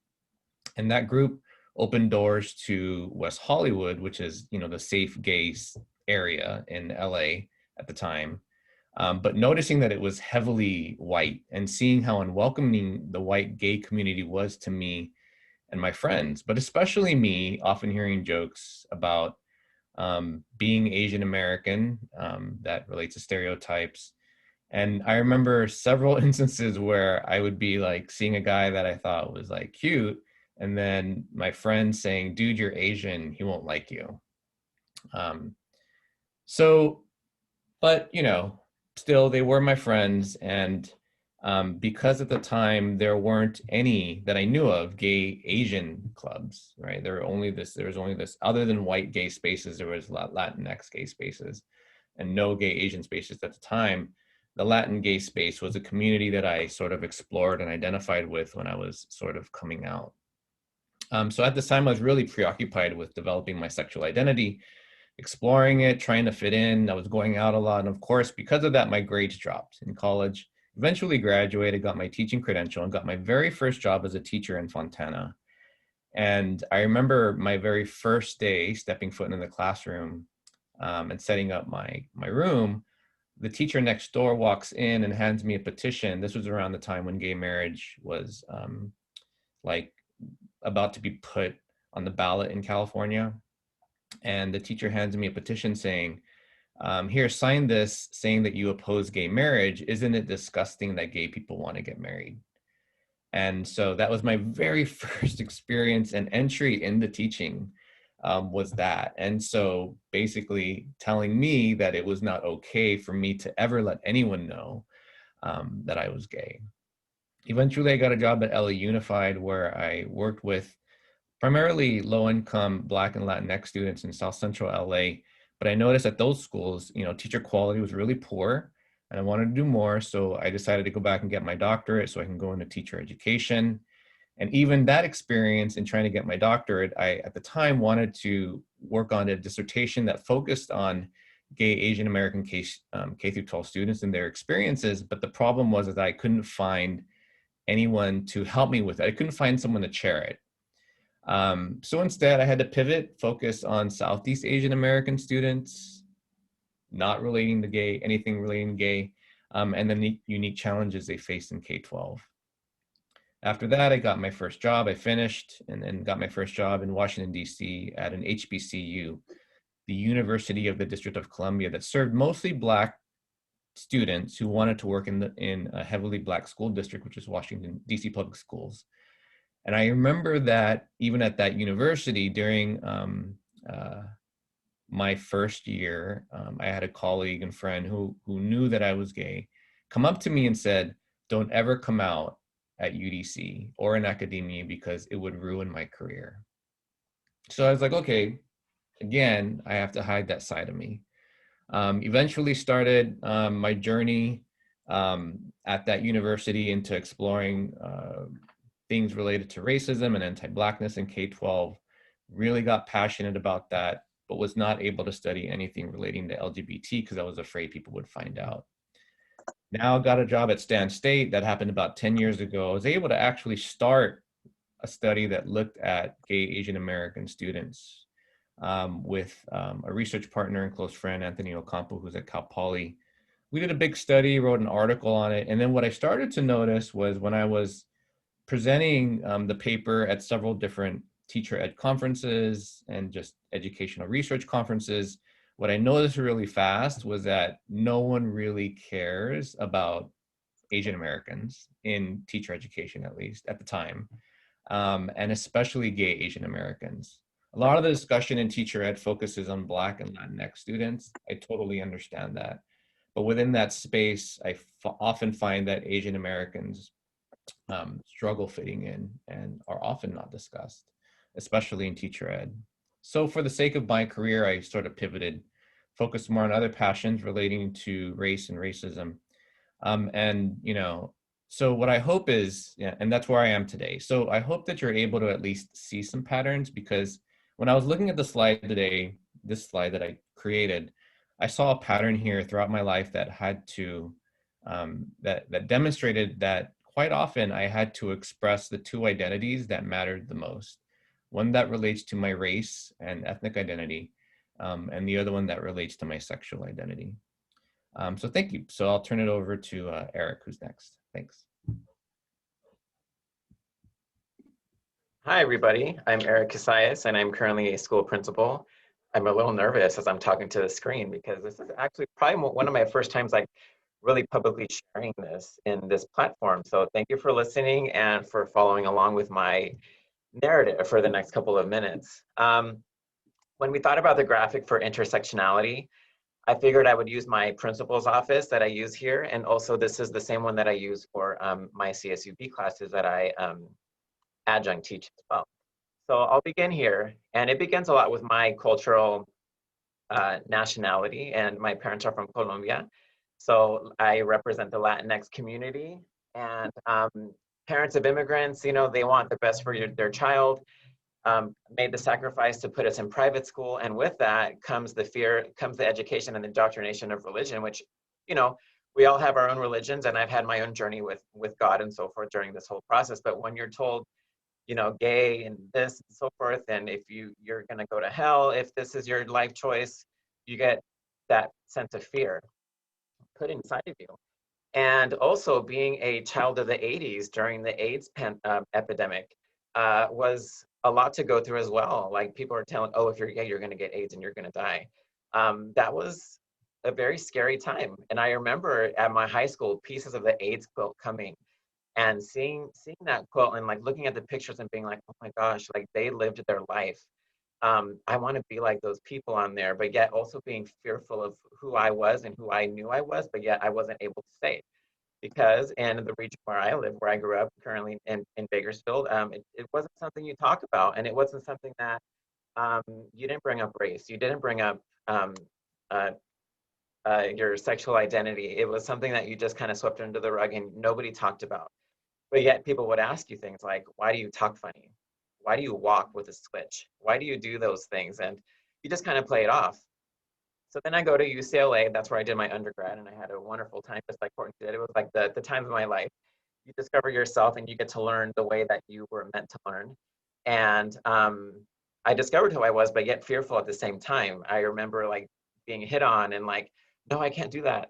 And that group opened doors to West Hollywood, which is, the safe gay area in LA at the time. But noticing that it was heavily white and seeing how unwelcoming the white gay community was to me and my friends, but especially me, often hearing jokes about being Asian American that relates to stereotypes. And I remember several instances where I would be like seeing a guy that I thought was like cute, and then my friend saying, "Dude, you're Asian, he won't like you." Um, so, but still they were my friends, and because at the time there weren't any that I knew of gay Asian clubs, right? There was only this, other than white gay spaces, there was Latinx gay spaces and no gay Asian spaces at the time. The Latin gay space was a community that I sort of explored and identified with when I was sort of coming out. So at this time, I was really preoccupied with developing my sexual identity, exploring it, trying to fit in. I was going out a lot. And of course, because of that, my grades dropped in college. Eventually graduated, got my teaching credential, and got my very first job as a teacher in Fontana. And I remember my very first day stepping foot in the classroom and setting up my room. The teacher next door walks in and hands me a petition. This was around the time when gay marriage was like about to be put on the ballot in California. And the teacher hands me a petition saying, here, sign this saying that you oppose gay marriage. Isn't it disgusting that gay people want to get married? And so that was my very first experience and entry into teaching was that. And so basically telling me that it was not okay for me to ever let anyone know that I was gay. Eventually I got a job at LA Unified, where I worked with primarily low-income Black and Latinx students in South Central LA. But I noticed at those schools, teacher quality was really poor, and I wanted to do more. So I decided to go back and get my doctorate so I can go into teacher education. And even that experience in trying to get my doctorate, I, at the time, wanted to work on a dissertation that focused on gay Asian American K through 12 students and their experiences. But the problem was that I couldn't find anyone to help me with it. I couldn't find someone to chair it. So instead I had to pivot, focus on Southeast Asian American students, not relating to gay, anything relating to gay, and then the unique challenges they faced in K12. After that, I got my first job. I finished and then got my first job in Washington, D.C. at an HBCU, the University of the District of Columbia, that served mostly Black students who wanted to work in a heavily Black school district, which is Washington, D.C. Public Schools. And I remember that even at that university during my first year, I had a colleague and friend who knew that I was gay come up to me and said, "Don't ever come out at UDC or in academia because it would ruin my career." So I was like, okay, again, I have to hide that side of me. Eventually started my journey at that university into exploring things related to racism and anti-Blackness in K12, really got passionate about that, but was not able to study anything relating to LGBT because I was afraid people would find out. Now got a job at Stan State. That happened about 10 years ago. I was able to actually start a study that looked at gay Asian American students with a research partner and close friend, Anthony Ocampo, who's at Cal Poly. We did a big study, wrote an article on it. And then what I started to notice was when I was presenting the paper at several different teacher ed conferences and just educational research conferences, what I noticed really fast was that no one really cares about Asian Americans in teacher education, at least at the time, and especially gay Asian Americans. A lot of the discussion in teacher ed focuses on Black and Latinx students. I totally understand that. But within that space, I often find that Asian Americans struggle fitting in and are often not discussed, especially in teacher ed. So for the sake of my career, I sort of pivoted, focus more on other passions relating to race and racism. And, you know, so what I hope is, yeah, and that's where I am today. So I hope that you're able to at least see some patterns, because when I was looking at the slide today, this slide that I created, I saw a pattern here throughout my life that had to, that demonstrated that quite often I had to express the two identities that mattered the most. One that relates to my race and ethnic identity, and the other one that relates to my sexual identity. So thank you. So I'll turn it over to Eric, who's next. Thanks. Hi, everybody. I'm Eric Casillas, and I'm currently a school principal. I'm a little nervous as I'm talking to the screen because this is actually probably one of my first times like really publicly sharing this in this platform. So thank you for listening and for following along with my narrative for the next couple of minutes. When we thought about the graphic for intersectionality, I figured I would use my principal's office that I use here. And also this is the same one that I use for my CSUB classes that I adjunct teach as well. So I'll begin here. And it begins a lot with my cultural nationality. And my parents are from Colombia. So I represent the Latinx community. And parents of immigrants, you know, they want the best for their child. Made the sacrifice to put us in private school, and with that comes the fear, comes the education and the indoctrination of religion, which, you know, we all have our own religions, and I've had my own journey with God and so forth during this whole process. But when you're told, you know, gay and this and so forth, and if you're going to go to hell if this is your life choice, you get that sense of fear put inside of you. And also being a child of the 80s during the AIDS epidemic was a lot to go through as well. Like people are telling, oh, if you're gay, you're going to get AIDS and you're going to die. That was a very scary time. And I remember at my high school, pieces of the AIDS quilt coming and seeing that quilt and like looking at the pictures and being like, oh my gosh, like they lived their life. I want to be like those people on there, but yet also being fearful of who I was and who I knew I was, but yet I wasn't able to say it. Because in the region where I live, where I grew up, currently in Bakersfield, it wasn't something you talk about, and it wasn't something that you didn't bring up race, you didn't bring up your sexual identity. It was something that you just kind of swept under the rug and nobody talked about. But yet people would ask you things like, why do you talk funny? Why do you walk with a switch? Why do you do those things? And you just kind of play it off. So then I go to UCLA, that's where I did my undergrad, and I had a wonderful time, just like Courtney did. It was like the time of my life. You discover yourself and you get to learn the way that you were meant to learn. And I discovered who I was, but yet fearful at the same time. I remember like being hit on and like, no, I can't do that.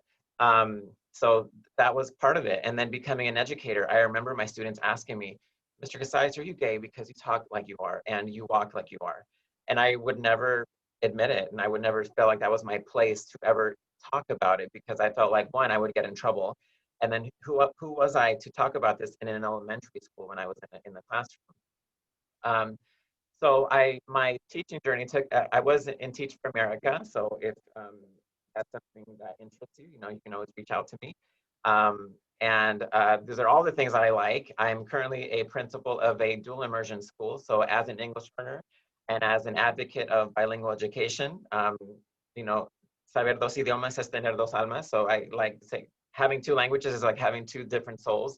So that was part of it. And then becoming an educator, I remember my students asking me, Mr. Casillas, are you gay because you talk like you are and you walk like you are? And I would never admit it, and I would never feel like that was my place to ever talk about it, because I felt like, one, I would get in trouble, and then who was I to talk about this in an elementary school when I was in the classroom? So my teaching journey took, I was in Teach for America, so if that's something that interests you, you know, you can always reach out to me. And these are all the things that I like. I'm currently a principal of a dual immersion school, so as an English learner, and as an advocate of bilingual education, you know, saber dos idiomas es tener dos almas. So I like to say having two languages is like having two different souls.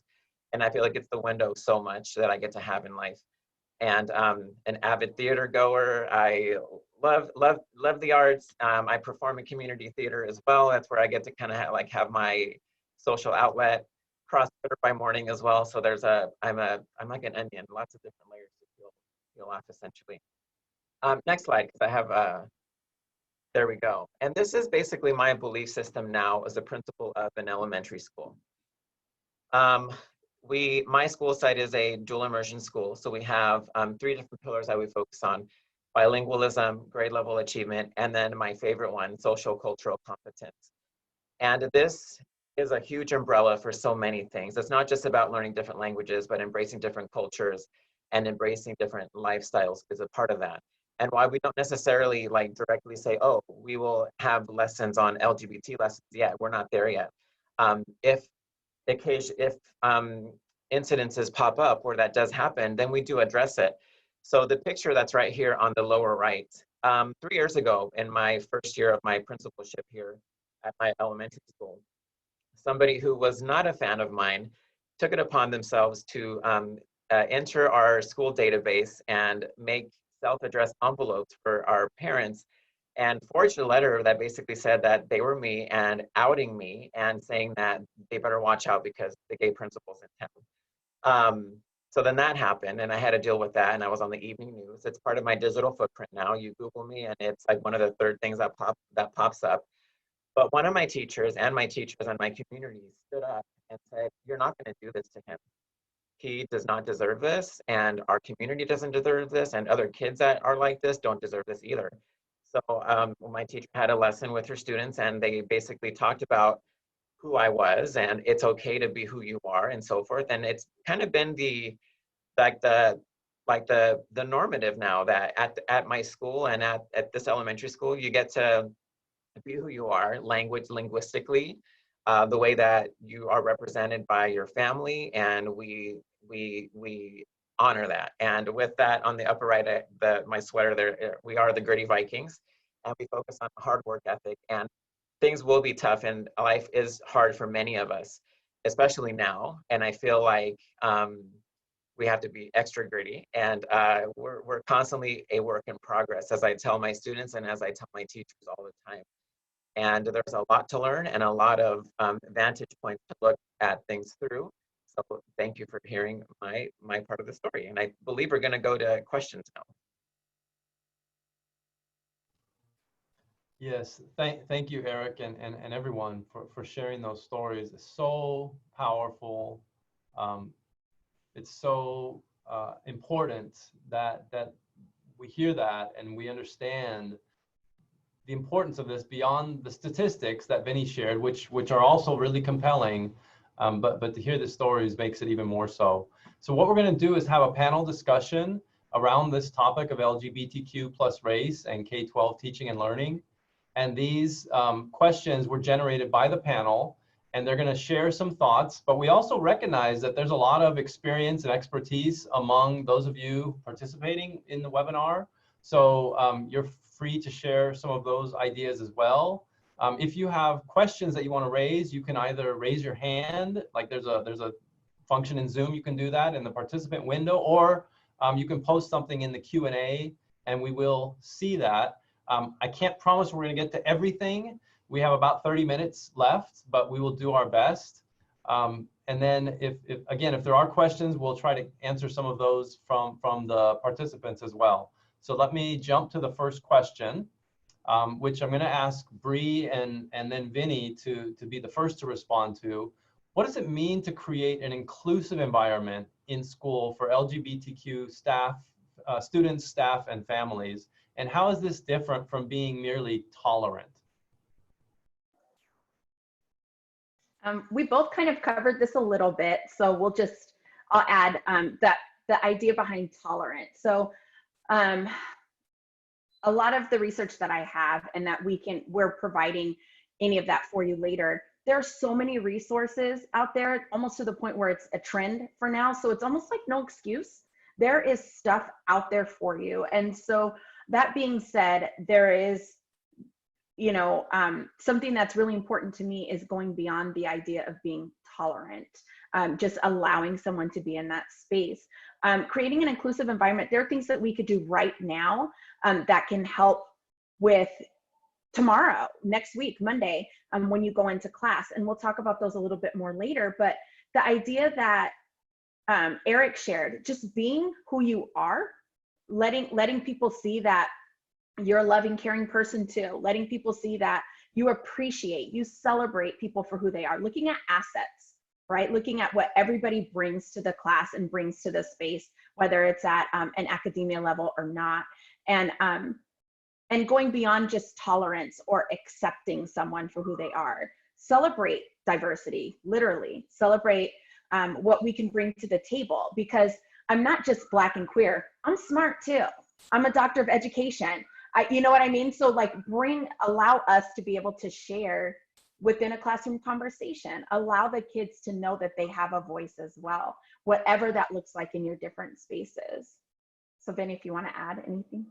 And I feel like it's the window so much that I get to have in life. And an avid theater goer. I love the arts. I perform in community theater as well. That's where I get to kind of have my social outlet. CrossFitter by morning as well. So I'm like an onion, lots of different layers to peel off essentially. Next slide, because I have, there we go. And this is basically my belief system now as a principal of an elementary school. My school site is a dual immersion school. So we have 3 different pillars that we focus on: bilingualism, grade level achievement, and then my favorite one, social cultural competence. And this is a huge umbrella for so many things. It's not just about learning different languages, but embracing different cultures and embracing different lifestyles is a part of that. And why we don't necessarily like directly say, oh, we will have lessons on LGBT lessons yet. We're not there yet. If incidences pop up where that does happen, then we do address it. So the picture that's right here on the lower right 3 years ago, in my first year of my principalship here at my elementary school, somebody who was not a fan of mine took it upon themselves to enter our school database and make self-addressed envelopes for our parents and forged a letter that basically said that they were me and outing me and saying that they better watch out because the gay principal's in town. So then that happened and I had to deal with that, and I was on the evening news. It's part of my digital footprint now. You Google me and it's like one of the third things that pops up. But one of my teachers and my teachers in my community stood up and said, "You're not going to do this to him. He does not deserve this, and our community doesn't deserve this, and other kids that are like this don't deserve this either." So my teacher had a lesson with her students, and they basically talked about who I was, and it's okay to be who you are, and so forth. And it's kind of been the normative now that at my school and at this elementary school, you get to be who you are, linguistically, the way that you are represented by your family, and we honor that. And with that on the upper right, my sweater there, we are the Gritty Vikings, and we focus on hard work ethic. And things will be tough, and life is hard for many of us, especially now. And I feel like we have to be extra gritty, and we're constantly a work in progress, as I tell my students and as I tell my teachers all the time. And there's a lot to learn and a lot of vantage points to look at things through. So thank you for hearing my part of the story. And I believe we're going to go to questions now. Yes, thank you, Eric, and everyone for sharing those stories. It's so powerful. It's so important that we hear that and we understand the importance of this beyond the statistics that Vinny shared, which are also really compelling, but to hear the stories makes it even more so. So what we're going to do is have a panel discussion around this topic of LGBTQ+Race and K12 teaching and learning. And these questions were generated by the panel, and they're going to share some thoughts, but we also recognize that there's a lot of experience and expertise among those of you participating in the webinar. So you're free to share some of those ideas as well. If you have questions that you want to raise, you can either raise your hand, like there's a function in Zoom, you can do that in the participant window, or you can post something in the Q&A and we will see that. I can't promise we're going to get to everything. We have about 30 minutes left, but we will do our best. And then if there are questions, we'll try to answer some of those from the participants as well. So let me jump to the first question, which I'm going to ask Bree and then Vinny to be the first to respond to. What does it mean to create an inclusive environment in school for LGBTQ staff, students, staff, and families? And how is this different from being merely tolerant? We both kind of covered this a little bit, so I'll add that the idea behind tolerant. So a lot of the research that I have and that we're providing any of that for you later. There are so many resources out there, almost to the point where it's a trend for now. So it's almost like no excuse. There is stuff out there for you. And so that being said, there is, something that's really important to me is going beyond the idea of being tolerant, just allowing someone to be in that space. Creating an inclusive environment, there are things that we could do right now that can help with tomorrow, next week, Monday, when you go into class. And we'll talk about those a little bit more later. But the idea that Eric shared, just being who you are, letting people see that you're a loving, caring person too, letting people see that you appreciate, you celebrate people for who they are, looking at assets, right? Looking at what everybody brings to the class and brings to the space, whether it's at an academia level or not. And going beyond just tolerance or accepting someone for who they are. Celebrate diversity, literally. Celebrate what we can bring to the table, because I'm not just Black and queer, I'm smart too. I'm a doctor of education. You know what I mean? So like allow us to be able to share within a classroom conversation, allow the kids to know that they have a voice as well, whatever that looks like in your different spaces. So Vinny, if you want to add anything.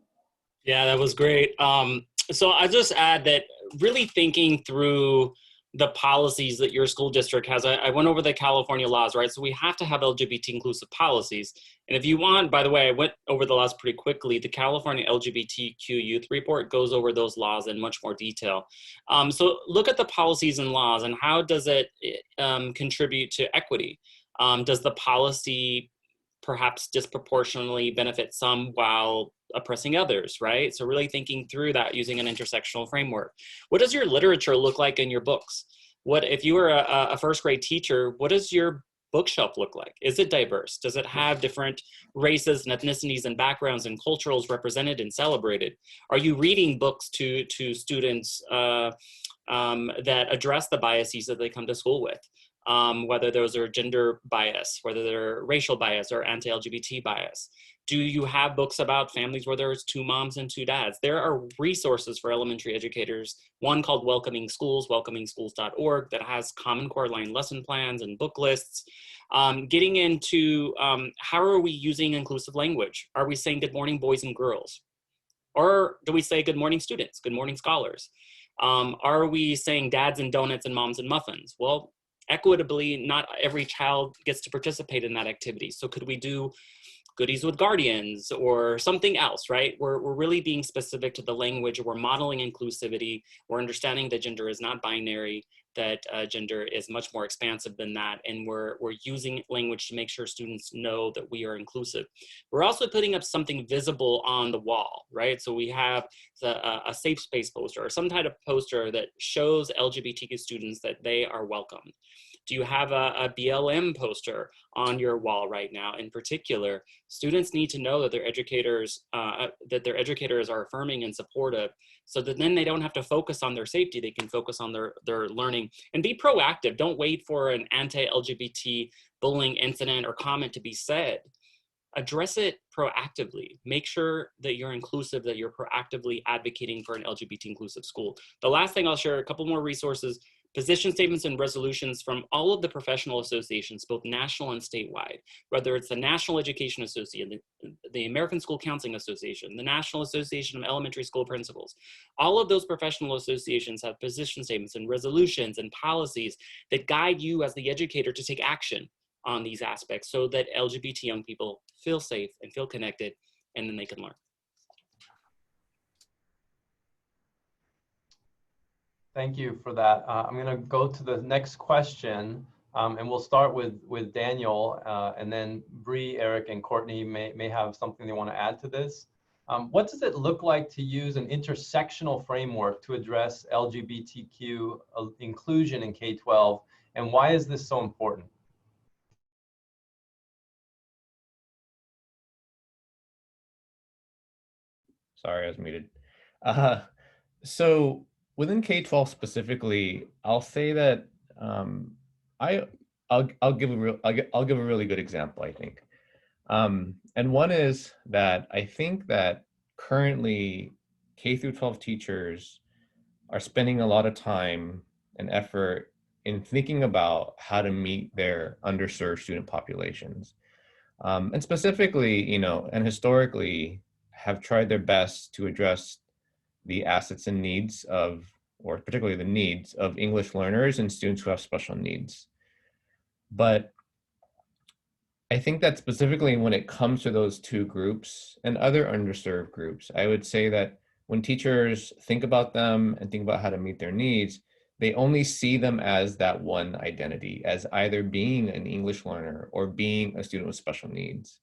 Yeah, that was great. So I just add that really thinking through the policies that your school district has, I went over the California laws, right? So we have to have LGBT inclusive policies. And if you want, by the way, I went over the laws pretty quickly. The California LGBTQ Youth Report goes over those laws in much more detail. So look at the policies and laws and how does it contribute to equity? Does the policy perhaps disproportionately benefit some while oppressing others, right? So really thinking through that using an intersectional framework. What does your literature look like in your books? What if you were a first grade teacher, what does your bookshelf look like? Is it diverse? Does it have different races and ethnicities and backgrounds and cultures represented and celebrated? Are you reading books to students that address the biases that they come to school with? Whether those are gender bias, whether they're racial bias or anti-LGBT bias. Do you have books about families where there's two moms and two dads? There are resources for elementary educators, one called Welcoming Schools, welcomingschools.org, that has Common Core line lesson plans and book lists. Getting into how are we using inclusive language? Are we saying good morning, boys and girls? Or do we say good morning, students, good morning, scholars? Are we saying dads and donuts and moms and muffins? Well, equitably, not every child gets to participate in that activity. So could we do goodies with guardians or something else, right? We're really being specific to the language. We're modeling inclusivity. We're understanding that gender is not binary, that gender is much more expansive than that. And we're using language to make sure students know that we are inclusive. We're also putting up something visible on the wall, right? So we have a safe space poster or some type of poster that shows LGBTQ students that they are welcomed. Do you have a BLM poster on your wall right now? In particular, students need to know that their educators are affirming and supportive, so that then they don't have to focus on their safety. They can focus on their learning and be proactive. Don't wait for an anti-LGBT bullying incident or comment to be said. Address it proactively. Make sure that you're inclusive, that you're proactively advocating for an LGBT inclusive school. The last thing I'll share, a couple more resources, position statements and resolutions from all of the professional associations, both national and statewide, whether it's the National Education Association, the American School Counseling Association, the National Association of Elementary School Principals. All of those professional associations have position statements and resolutions and policies that guide you as the educator to take action on these aspects so that LGBT young people feel safe and feel connected, and then they can learn. Thank you for that. I'm going to go to the next question, and we'll start with Daniel, and then Bree, Eric, and Courtney may have something they want to add to this. What does it look like to use an intersectional framework to address LGBTQ inclusion in K12, and why is this so important? Sorry, I was muted. So within K12 specifically, I'll say that I'll give a really good example, I think. And one is that I think that currently K through 12 teachers are spending a lot of time and effort in thinking about how to meet their underserved student populations. And specifically, and historically have tried their best to address the assets and needs of, or particularly the needs of English learners and students who have special needs. But I think that specifically when it comes to those two groups and other underserved groups, I would say that when teachers think about them and think about how to meet their needs, they only see them as that one identity, as either being an English learner or being a student with special needs.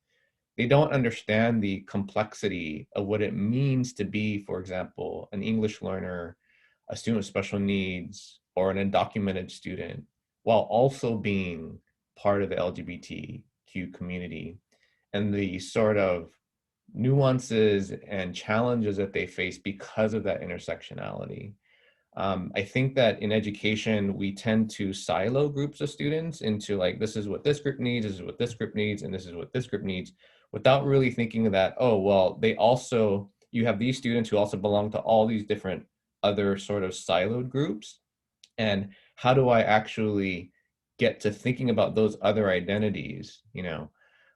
They don't understand the complexity of what it means to be, for example, an English learner, a student with special needs, or an undocumented student, while also being part of the LGBTQ community, and the sort of nuances and challenges that they face because of that intersectionality. I think that in education, we tend to silo groups of students into like, this is what this group needs, this is what this group needs, and this is what this group needs, without really thinking that, oh, well, you have these students who also belong to all these different other sort of siloed groups. And how do I actually get to thinking about those other identities,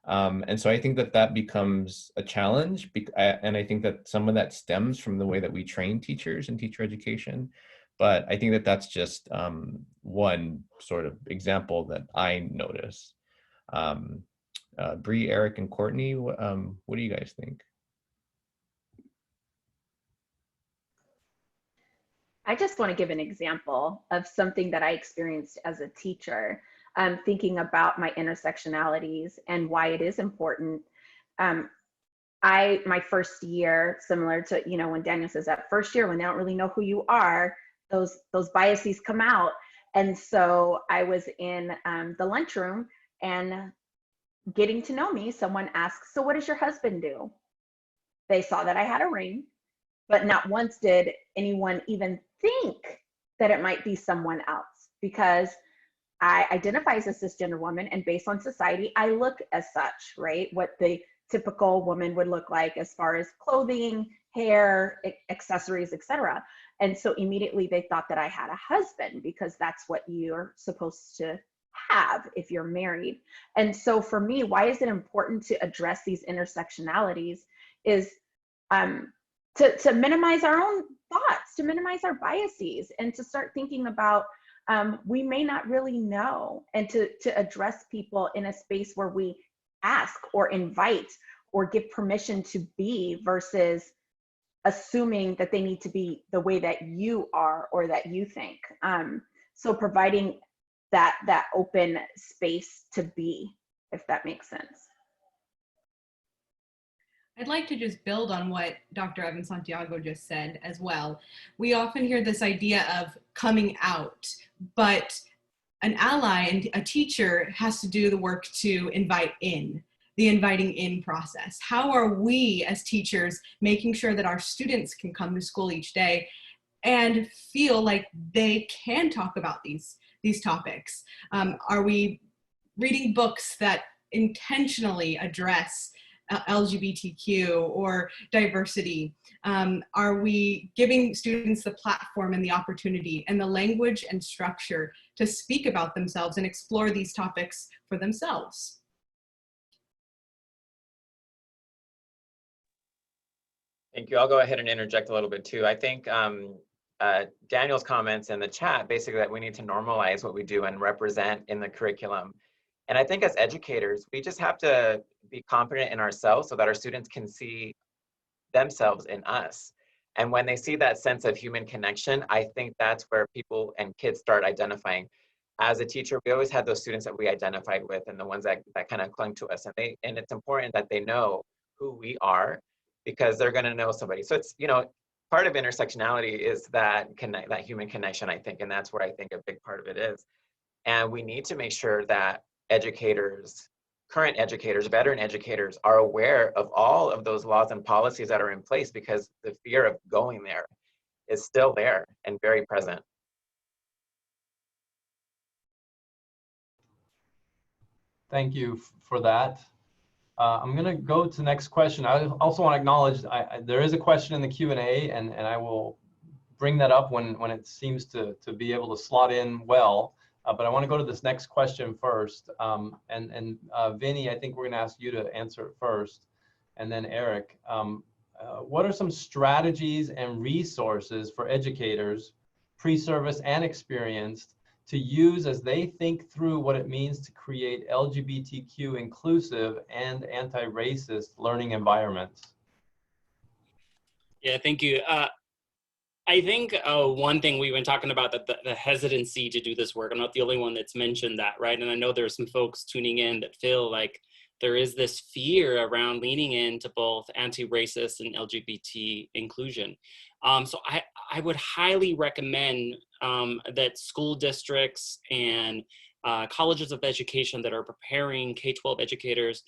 And so I think that that becomes a challenge, and I think that some of that stems from the way that we train teachers in teacher education. But I think that that's just one sort of example that I notice. Bree, Eric, and Courtney, what do you guys think? I just want to give an example of something that I experienced as a teacher, thinking about my intersectionalities and why it is important. My first year, similar to, you know, when Daniel says that first year, when they don't really know who you are, those biases come out. And so I was in the lunchroom, and getting to know me, someone asked, "So what does your husband do?" They saw that I had a ring, but not once did anyone even think that it might be someone else, because I identify as a cisgender woman, and based on society, I look as such, right? What the typical woman would look like as far as clothing, hair, accessories, etc. And so immediately they thought that I had a husband, because that's what you're supposed to have if you're married. And so for me, why is it important to address these intersectionalities is to minimize our own thoughts, to minimize our biases, and to start thinking about we may not really know, and to address people in a space where we ask or invite or give permission to be, versus assuming that they need to be the way that you are or that you think. So providing that open space to be, if that makes sense. I'd like to just build on what Dr. Evan Santiago just said as well. We often hear this idea of coming out, but an ally and a teacher has to do the work to invite in, the inviting in process. How are we as teachers making sure that our students can come to school each day and feel like they can talk about these topics? Are we reading books that intentionally address LGBTQ or diversity? Are we giving students the platform and the opportunity and the language and structure to speak about themselves and explore these topics for themselves? Thank you. I'll go ahead and interject a little bit too. I think Daniel's comments in the chat, basically that we need to normalize what we do and represent in the curriculum. And I think as educators, we just have to be confident in ourselves so that our students can see themselves in us. And when they see that sense of human connection, I think that's where people and kids start identifying. As a teacher, we always had those students that we identified with, and the ones that kind of clung to us. And it's important that they know who we are, because they're going to know somebody. So it's, you know, part of intersectionality is that human connection, I think, and that's where I think a big part of it is. And we need to make sure that educators, current educators, veteran educators are aware of all of those laws and policies that are in place, because the fear of going there is still there and very present. Thank you for that. I'm going to go to the next question. I also want to acknowledge there is a question in the Q&A, and I will bring that up when it seems to be able to slot in well. But I want to go to this next question first. Vinny, I think we're going to ask you to answer it first. And then Eric, what are some strategies and resources for educators, pre-service and experienced, to use as they think through what it means to create LGBTQ inclusive and anti-racist learning environments? Yeah, thank you. I think one thing we've been talking about, that the hesitancy to do this work. I'm not the only one that's mentioned that, right? And I know there's some folks tuning in that feel like there is this fear around leaning into both anti-racist and LGBT inclusion. So I would highly recommend that school districts and colleges of education that are preparing K12 educators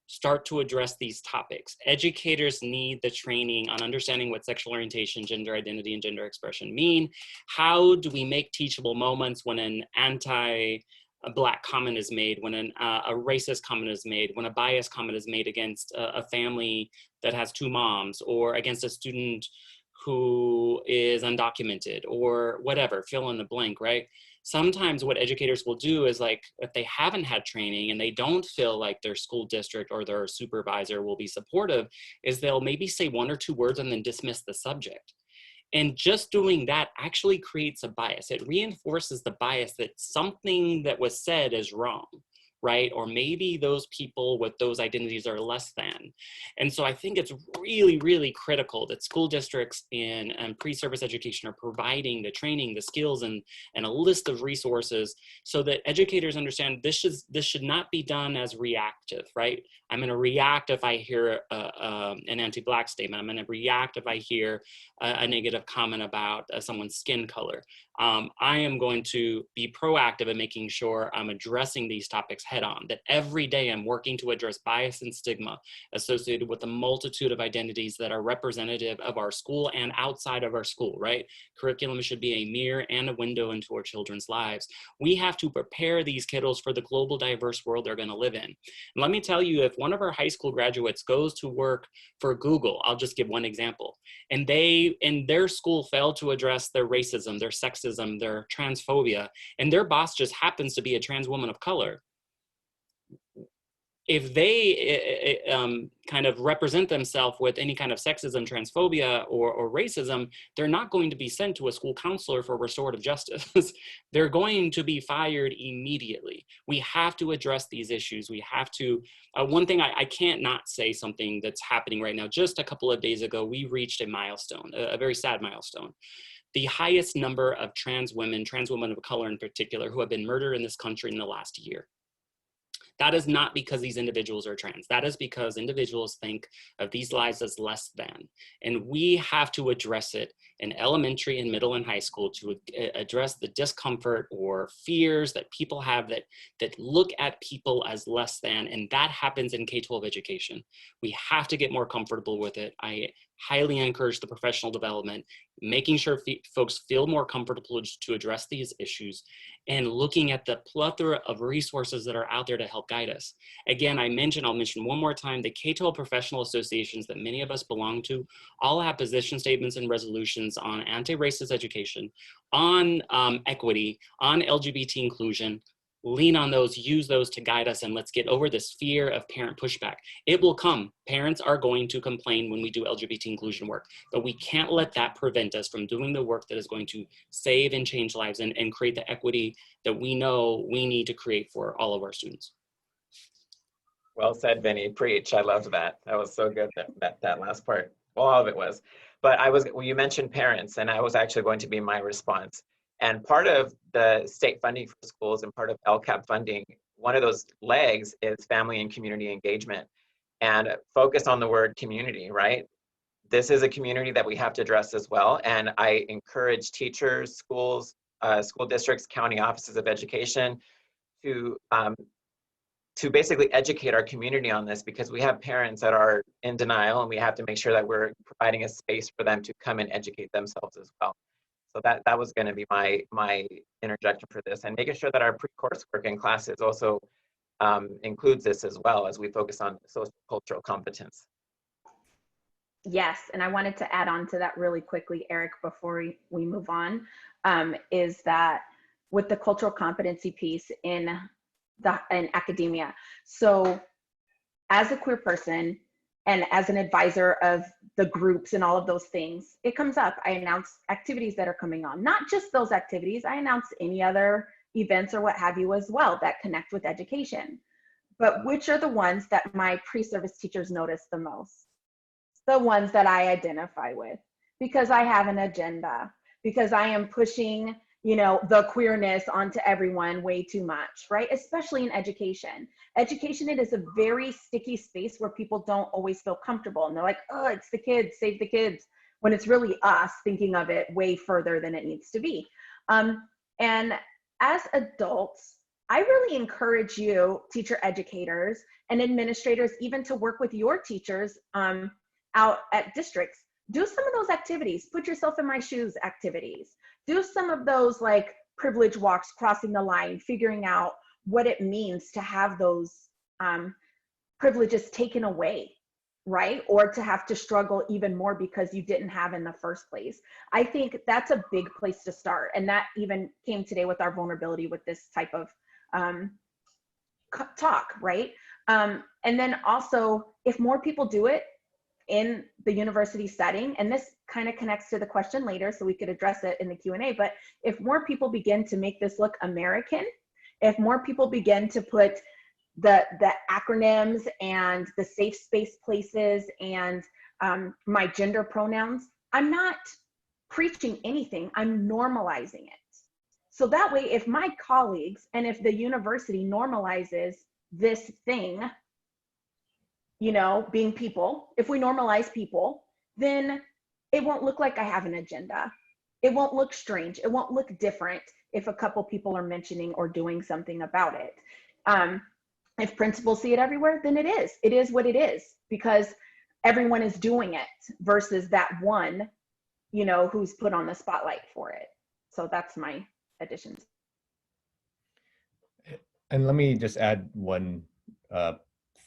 start to address these topics. Educators need the training on understanding what sexual orientation, gender identity, and gender expression mean. How do we make teachable moments when an anti-Black comment is made, when a racist comment is made, when a biased comment is made against a family that has two moms, or against a student who is undocumented, or whatever, fill in the blank, right? sometimes what educators will do is, like, if they haven't had training and they don't feel like their school district or their supervisor will be supportive, is they'll maybe say 1 or 2 words and then dismiss the subject. And just doing that actually creates a bias. It reinforces the bias that something that was said is wrong, right? Or maybe those people with those identities are less than. And so I think it's really, really critical that school districts and pre-service education are providing the training, the skills, and a list of resources so that educators understand this should not be done as reactive, right? I'm going to react if I hear an anti-Black statement. I'm going to react if I hear a negative comment about someone's skin color. I am going to be proactive in making sure I'm addressing these topics head on, that every day I'm working to address bias and stigma associated with the multitude of identities that are representative of our school and outside of our school, right? Curriculum should be a mirror and a window into our children's lives. We have to prepare these kiddos for the global diverse world they're going to live in. And let me tell you, if one of our high school graduates goes to work for Google, I'll just give one example, and they in their school failed to address their racism, their sexism, their transphobia, and their boss just happens to be a trans woman of color, if they kind of represent themselves with any kind of sexism, transphobia, or racism, they're not going to be sent to a school counselor for restorative justice. They're going to be fired immediately. We have to address these issues. We have to, one thing I can't not say something that's happening right now. Just a couple of days ago, we reached a milestone, a very sad milestone. The highest number of trans women of color in particular, who have been murdered in this country in the last year. That is not because these individuals are trans. That is because individuals think of these lives as less than. And we have to address it in elementary and middle and high school to address the discomfort or fears that people have that look at people as less than. And that happens in K12 education. We have to get more comfortable with it. I highly encourage the professional development, making sure folks feel more comfortable to address these issues, and looking at the plethora of resources that are out there to help guide us. Again, I'll mention one more time, the K12 professional associations that many of us belong to all have position statements and resolutions on anti-racist education, on equity, on LGBT inclusion. Lean on those, use those to guide us, and let's get over this fear of parent pushback. It will come. Parents are going to complain when we do LGBT inclusion work, but we can't let that prevent us from doing the work that is going to save and change lives and create the equity that we know we need to create for all of our students. Well said, Vinny. Preach. I loved that. That was so good, that last part. Well, all of it was. But you mentioned parents, and I was actually going to be my response. And part of the state funding for schools and part of LCAP funding, one of those legs is family and community engagement, and focus on the word community, right? This is a community that we have to address as well. And I encourage teachers, schools, school districts, county offices of education to basically educate our community on this, because we have parents that are in denial, and we have to make sure that we're providing a space for them to come and educate themselves as well. So that was going to be my interjection for this, and making sure that our pre-coursework in classes also includes this as well, as we focus on social cultural competence. Yes, and I wanted to add on to that really quickly, Eric, before we move on, is that with the cultural competency piece in academia. So as a queer person and as an advisor of the groups and all of those things, it comes up. I announce activities that are coming on, not just those activities. I announce any other events or what have you as well that connect with education. But which are the ones that my pre-service teachers notice the most? The ones that I identify with, because I have an agenda, because I am pushing, the queerness onto everyone way too much, right? Especially in education. Education, it is a very sticky space where people don't always feel comfortable. And they're like, oh, it's the kids, save the kids, when it's really us thinking of it way further than it needs to be. And as adults, I really encourage you, teacher educators and administrators, even to work with your teachers out at districts. Do some of those activities, put yourself in my shoes activities. Do some of those like privilege walks, crossing the line, figuring out what it means to have those privileges taken away. right? Or to have to struggle even more because you didn't have in the first place. I think that's a big place to start. And that even came today with our vulnerability with this type of talk, right? And then also, if more people do it in the university setting, and this kind of connects to the question later, so we could address it in the Q&A, but if more people begin to make this look American, if more people begin to put the acronyms and the safe space places and my gender pronouns, I'm not preaching anything, I'm normalizing it. So that way, if my colleagues and if the university normalizes this thing, you know, being people, if we normalize people, then it won't look like I have an agenda. It won't look strange. It won't look different if a couple people are mentioning or doing something about it. If principals see it everywhere, then it is. It is what it is, because everyone is doing it versus that one, you know, who's put on the spotlight for it. So that's my additions. And let me just add one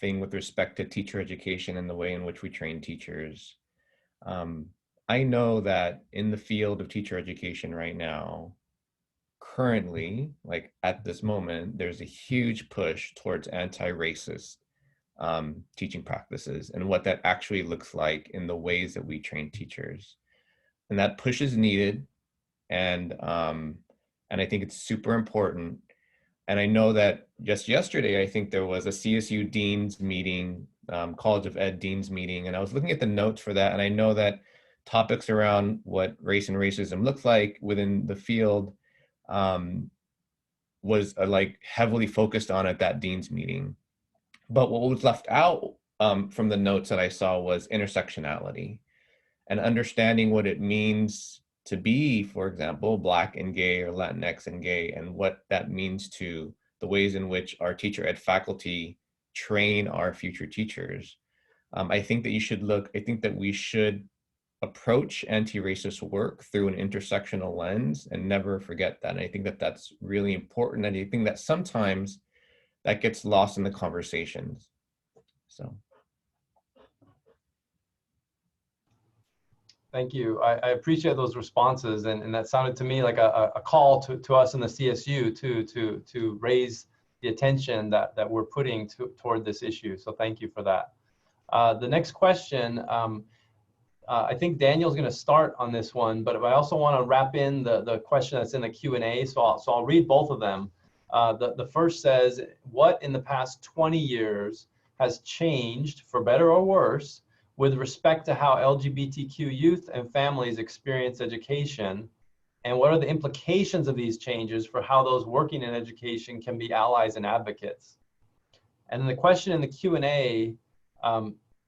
thing with respect to teacher education and the way in which we train teachers. I know that in the field of teacher education right now, currently, like at this moment, there's a huge push towards anti-racist teaching practices and what that actually looks like in the ways that we train teachers. And that push is needed. And I think it's super important. And I know that just yesterday, I think there was a CSU Dean's meeting, College of Ed Dean's meeting, and I was looking at the notes for that. And I know that topics around what race and racism looks like within the field was like heavily focused on at that Dean's meeting. But what was left out from the notes that I saw was intersectionality and understanding what it means to be, for example, Black and gay or Latinx and gay, and what that means to the ways in which our teacher ed faculty train our future teachers. I think that we should approach anti-racist work through an intersectional lens and never forget that. And I think that that's really important. And I think that sometimes that gets lost in the conversations. So. Thank you. I appreciate those responses, and that sounded to me like a call to us in the CSU to raise the attention that we're putting toward this issue. So thank you for that. The next question, I think Daniel's going to start on this one, but I also want to wrap in the question that's in the Q&A, so I'll read both of them. The first says, what in the past 20 years has changed, for better or worse, with respect to how LGBTQ youth and families experience education, and what are the implications of these changes for how those working in education can be allies and advocates? And then the question in the Q&A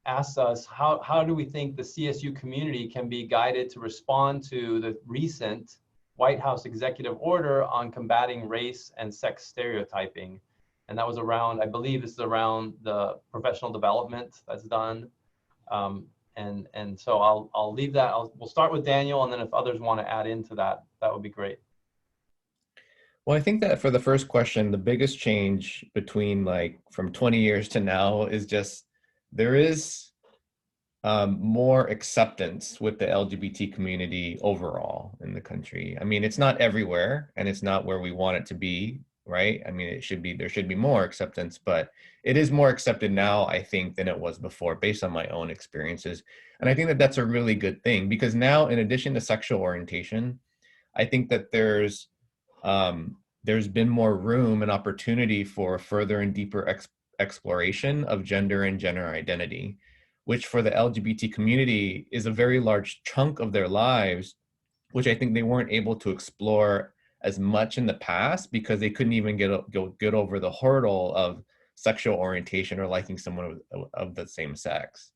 asks us, how do we think the CSU community can be guided to respond to the recent White House executive order on combating race and sex stereotyping? And that was around, I believe this is around the professional development that's done. And so I'll leave that. We'll start with Daniel, and then if others want to add into that, that would be great. Well, I think that for the first question, the biggest change between like from 20 years to now is just there is more acceptance with the LGBT community overall in the country. I mean, it's not everywhere and it's not where we want it to be, right? I mean, there should be more acceptance, but it is more accepted now, I think, than it was before based on my own experiences. And I think that that's a really good thing, because now, in addition to sexual orientation, I think that there's been more room and opportunity for further and deeper exploration of gender and gender identity, which for the LGBT community is a very large chunk of their lives, which I think they weren't able to explore as much in the past because they couldn't even get over the hurdle of sexual orientation or liking someone of the same sex.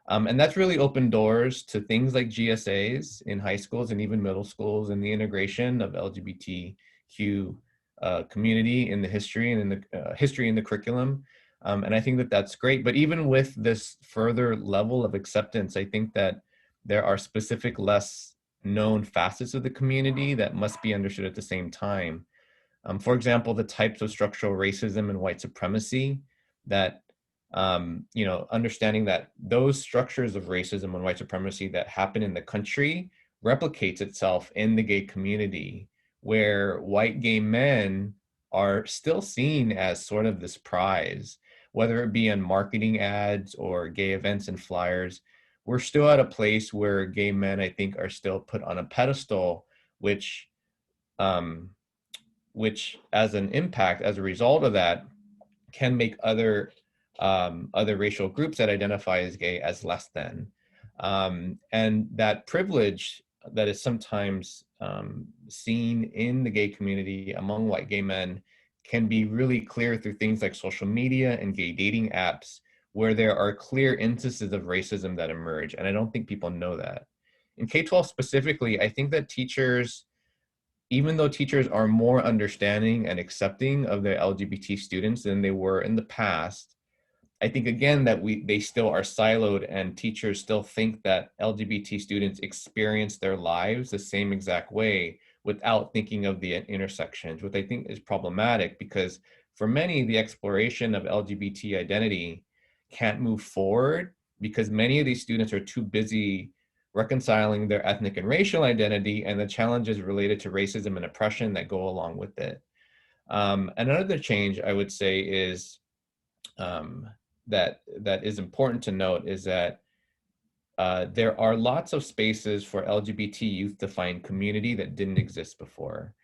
And that's really opened doors to things like GSAs in high schools and even middle schools, and the integration of LGBTQ community in the history and in the history in the curriculum. And I think that that's great. But even with this further level of acceptance, I think that there are specific less known facets of the community that must be understood at the same time. For example, the types of structural racism and white supremacy that you know, understanding that those structures of racism and white supremacy that happen in the country replicates itself in the gay community, where white gay men are still seen as sort of this prize, whether it be in marketing ads or gay events and flyers. We're still at a place where gay men, I think, are still put on a pedestal, which as an impact, as a result of that, can make other racial groups that identify as gay as less than. And that privilege that is sometimes seen in the gay community among white gay men can be really clear through things like social media and gay dating apps, where there are clear instances of racism that emerge. And I don't think people know that. In K-12 specifically, I think that teachers, even though teachers are more understanding and accepting of their LGBT students than they were in the past, I think again that they still are siloed, and teachers still think that LGBT students experience their lives the same exact way without thinking of the intersections, which I think is problematic, because for many, the exploration of LGBT identity can't move forward because many of these students are too busy reconciling their ethnic and racial identity and the challenges related to racism and oppression that go along with it. Another change I would say is that is important to note is that there are lots of spaces for LGBT youth to find community that didn't exist before.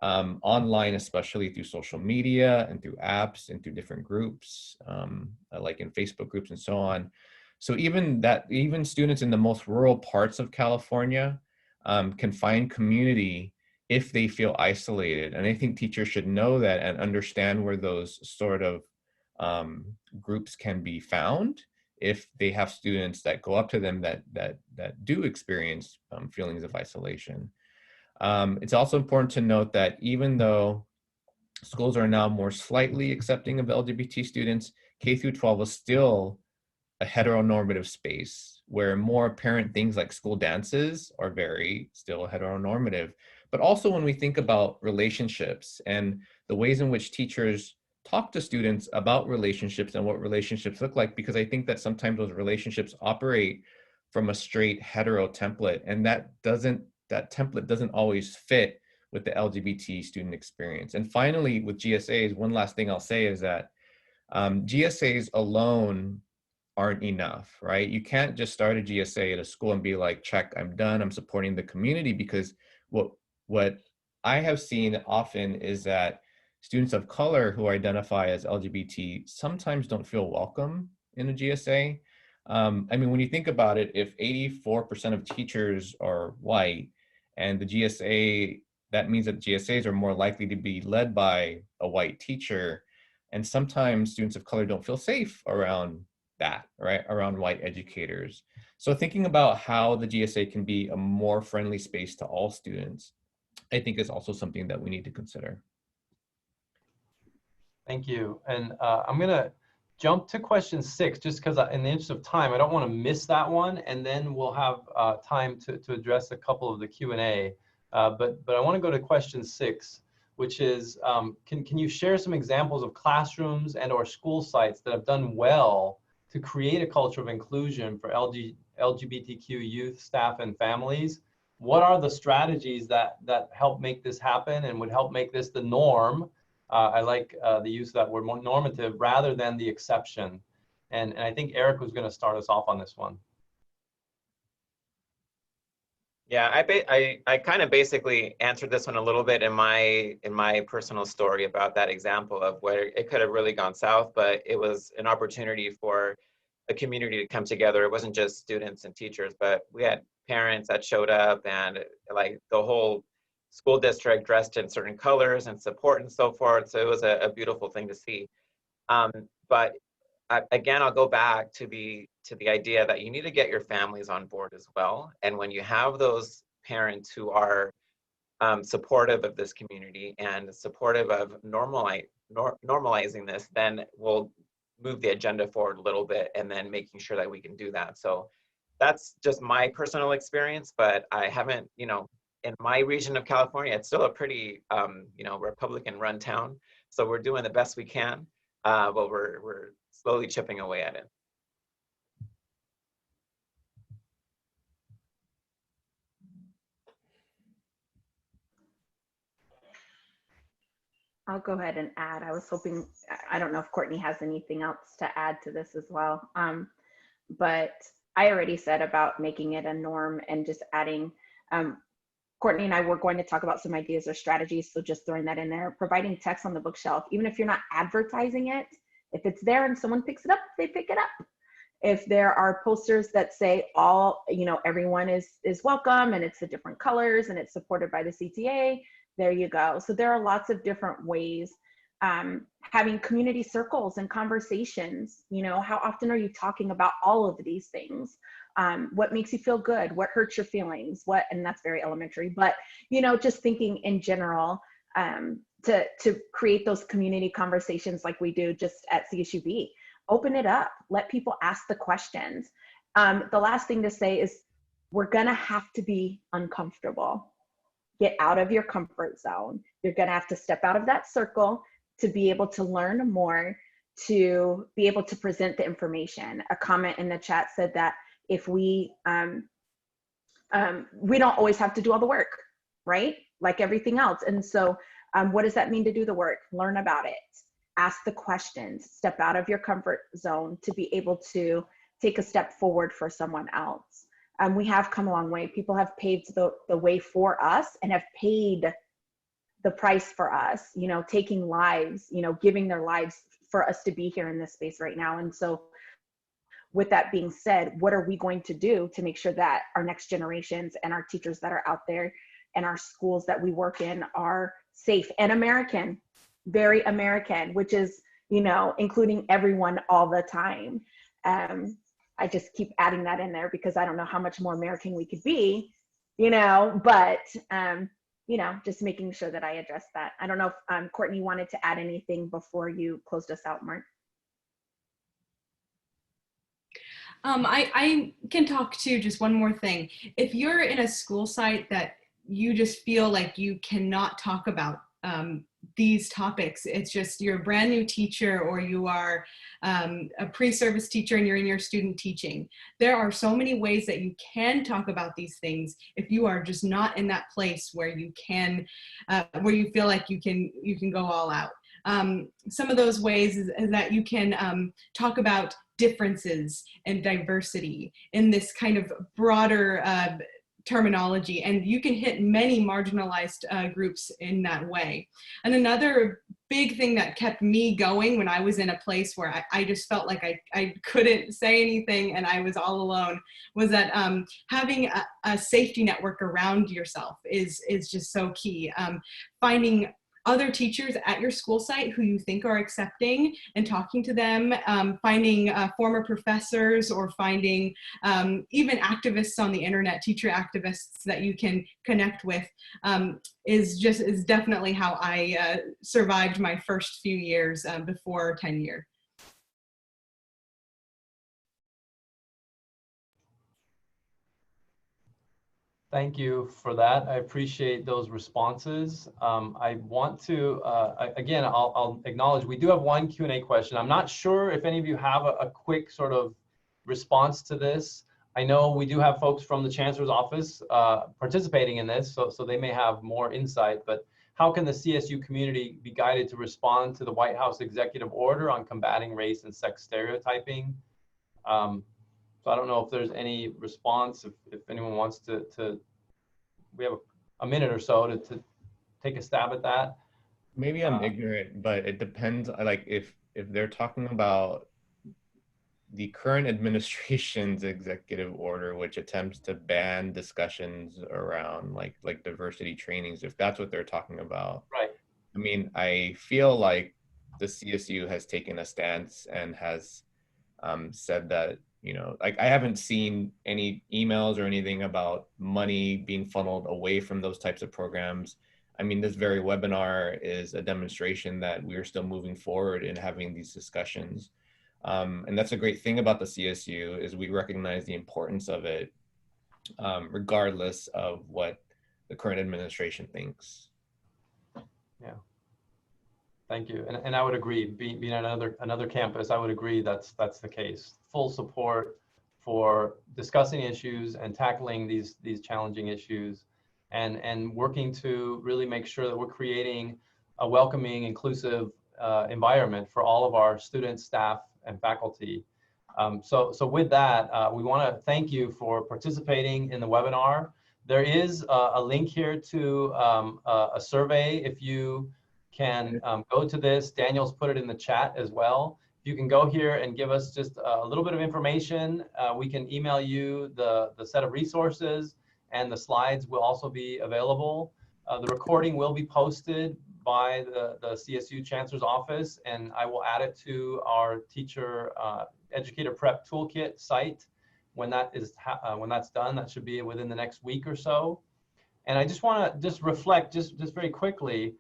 Online, especially through social media and through apps and through different groups, like in Facebook groups and so on. So even students in the most rural parts of California can find community if they feel isolated. And I think teachers should know that and understand where those sort of groups can be found if they have students that go up to them that do experience feelings of isolation. It's also important to note that even though schools are now more slightly accepting of LGBT students, K through 12 is still a heteronormative space where more apparent things like school dances are still heteronormative. But also when we think about relationships and the ways in which teachers talk to students about relationships and what relationships look like, because I think that sometimes those relationships operate from a straight hetero template, and that template doesn't always fit with the LGBT student experience. And finally, with GSAs, one last thing I'll say is that GSAs alone aren't enough, right? You can't just start a GSA at a school and be like, check, I'm done, I'm supporting the community, because what I have seen often is that students of color who identify as LGBT sometimes don't feel welcome in a GSA. I mean, when you think about it, if 84% of teachers are white and the GSA, that means that GSAs are more likely to be led by a white teacher. And sometimes students of color don't feel safe around that, right? Around white educators. So thinking about how the GSA can be a more friendly space to all students, I think is also something that we need to consider. Thank you. And I'm going to jump to question 6, just because in the interest of time, I don't want to miss that one. And then we'll have time to address a couple of the Q&A. But I want to go to question 6, which is, can you share some examples of classrooms and or school sites that have done well to create a culture of inclusion for LGBTQ youth, staff, and families? What are the strategies that help make this happen and would help make this the norm? I like the use of that word, more normative, rather than the exception. And I think Eric was going to start us off on this one. Yeah, I kind of basically answered this one a little bit in my personal story about that example of where it could have really gone south, but it was an opportunity for a community to come together. It wasn't just students and teachers, but we had parents that showed up, and like the whole school district dressed in certain colors and support and so forth. So it was a beautiful thing to see. But again, I'll go back to the idea that you need to get your families on board as well. And when you have those parents who are supportive of this community and supportive of normalizing this, then we'll move the agenda forward a little bit, and then making sure that we can do that. So that's just my personal experience, but I haven't, in my region of California, it's still a pretty, Republican run town. So we're doing the best we can, but we're slowly chipping away at it. I'll go ahead and add. I was hoping, I don't know if Courtney has anything else to add to this as well. But I already said about making it a norm and just adding, Courtney and I were going to talk about some ideas or strategies. So just throwing that in there, providing text on the bookshelf, even if you're not advertising it, if it's there and someone picks it up, they pick it up. If there are posters that say all, everyone is welcome and it's the different colors and it's supported by the CTA, there you go. So there are lots of different ways. Having community circles and conversations, how often are you talking about all of these things? What makes you feel good? What hurts your feelings? And that's very elementary, but, just thinking in general, to create those community conversations like we do just at CSUB. Open it up, let people ask the questions. The last thing to say is we're gonna have to be uncomfortable. Get out of your comfort zone. You're gonna have to step out of that circle to be able to learn more, to be able to present the information. A comment in the chat said that if we don't always have to do all the work, right? Like everything else. And so what does that mean to do the work? Learn about it. Ask the questions, step out of your comfort zone to be able to take a step forward for someone else. We have come a long way. People have paved the way for us and have paid the price for us, taking lives, giving their lives for us to be here in this space right now. And so with that being said, what are we going to do to make sure that our next generations and our teachers that are out there and our schools that we work in are safe and American? Very American, which is, including everyone all the time. I just keep adding that in there because I don't know how much more American we could be, but, just making sure that I address that. I don't know if Courtney wanted to add anything before you closed us out, Mark. I can talk to just one more thing. If you're in a school site that you just feel like you cannot talk about these topics, it's just you're a brand new teacher or you are a pre-service teacher and you're in your student teaching. There are so many ways that you can talk about these things if you are just not in that place where you can, where you feel like you can go all out. Some of those ways is that you can talk about differences and diversity in this kind of broader terminology, and you can hit many marginalized groups in that way. And another big thing that kept me going when I was in a place where I just felt like I couldn't say anything and I was all alone was that having a safety network around yourself is just so key. Finding other teachers at your school site who you think are accepting and talking to them, finding former professors or finding even activists on the internet, teacher activists that you can connect with is definitely how I survived my first few years before tenure. Thank you for that. I appreciate those responses. I want to, again, I'll acknowledge we do have one Q&A question. I'm not sure if any of you have a quick sort of response to this. I know we do have folks from the Chancellor's office participating in this, so they may have more insight, but how can the CSU community be guided to respond to the White House executive order on combating race and sex stereotyping? So I don't know if there's any response, if anyone wants to we have a minute or so to take a stab at that. Maybe I'm ignorant, but it depends. Like if they're talking about the current administration's executive order, which attempts to ban discussions around like diversity trainings, if that's what they're talking about. Right. I mean, I feel like the CSU has taken a stance and has said that, like I haven't seen any emails or anything about money being funneled away from those types of programs. I mean, this very webinar is a demonstration that we're still moving forward in having these discussions. And that's a great thing about the CSU is we recognize the importance of it, regardless of what the current administration thinks. Yeah. Thank you. And I would agree, being another campus, I would agree that's the case. Full support for discussing issues and tackling these challenging issues, and working to really make sure that we're creating a welcoming, inclusive environment for all of our students, staff, and faculty. So with that, we want to thank you for participating in the webinar. There is a link here to a survey. If you can go to this, Daniel's put it in the chat as well. If you can go here and give us just a little bit of information, we can email you the set of resources, and the slides will also be available. The recording will be posted by the CSU Chancellor's Office, and I will add it to our teacher educator prep toolkit site when that's done. That should be within the next week or so. And I just want to reflect just very quickly,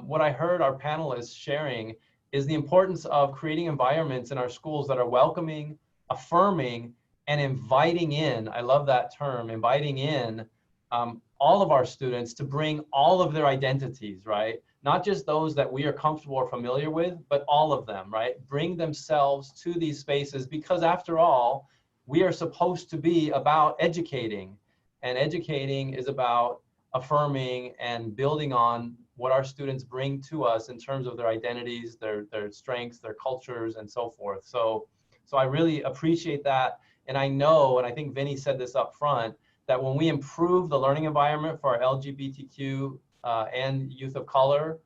what I heard our panelists sharing is the importance of creating environments in our schools that are welcoming, affirming, and inviting in, I love that term, inviting in all of our students to bring all of their identities, right? Not just those that we are comfortable or familiar with, but all of them, right? Bring themselves to these spaces, because after all, we are supposed to be about educating, and educating is about affirming and building on what our students bring to us in terms of their identities, their strengths, their cultures, and so forth. So I really appreciate that. And I know, and I think Vinny said this up front, that when we improve the learning environment for our LGBTQ and youth of color,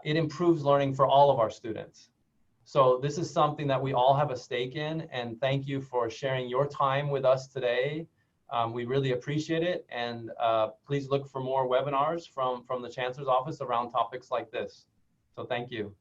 it improves learning for all of our students. So this is something that we all have a stake in, and thank you for sharing your time with us today. We really appreciate it, and please look for more webinars from the Chancellor's Office around topics like this. So thank you.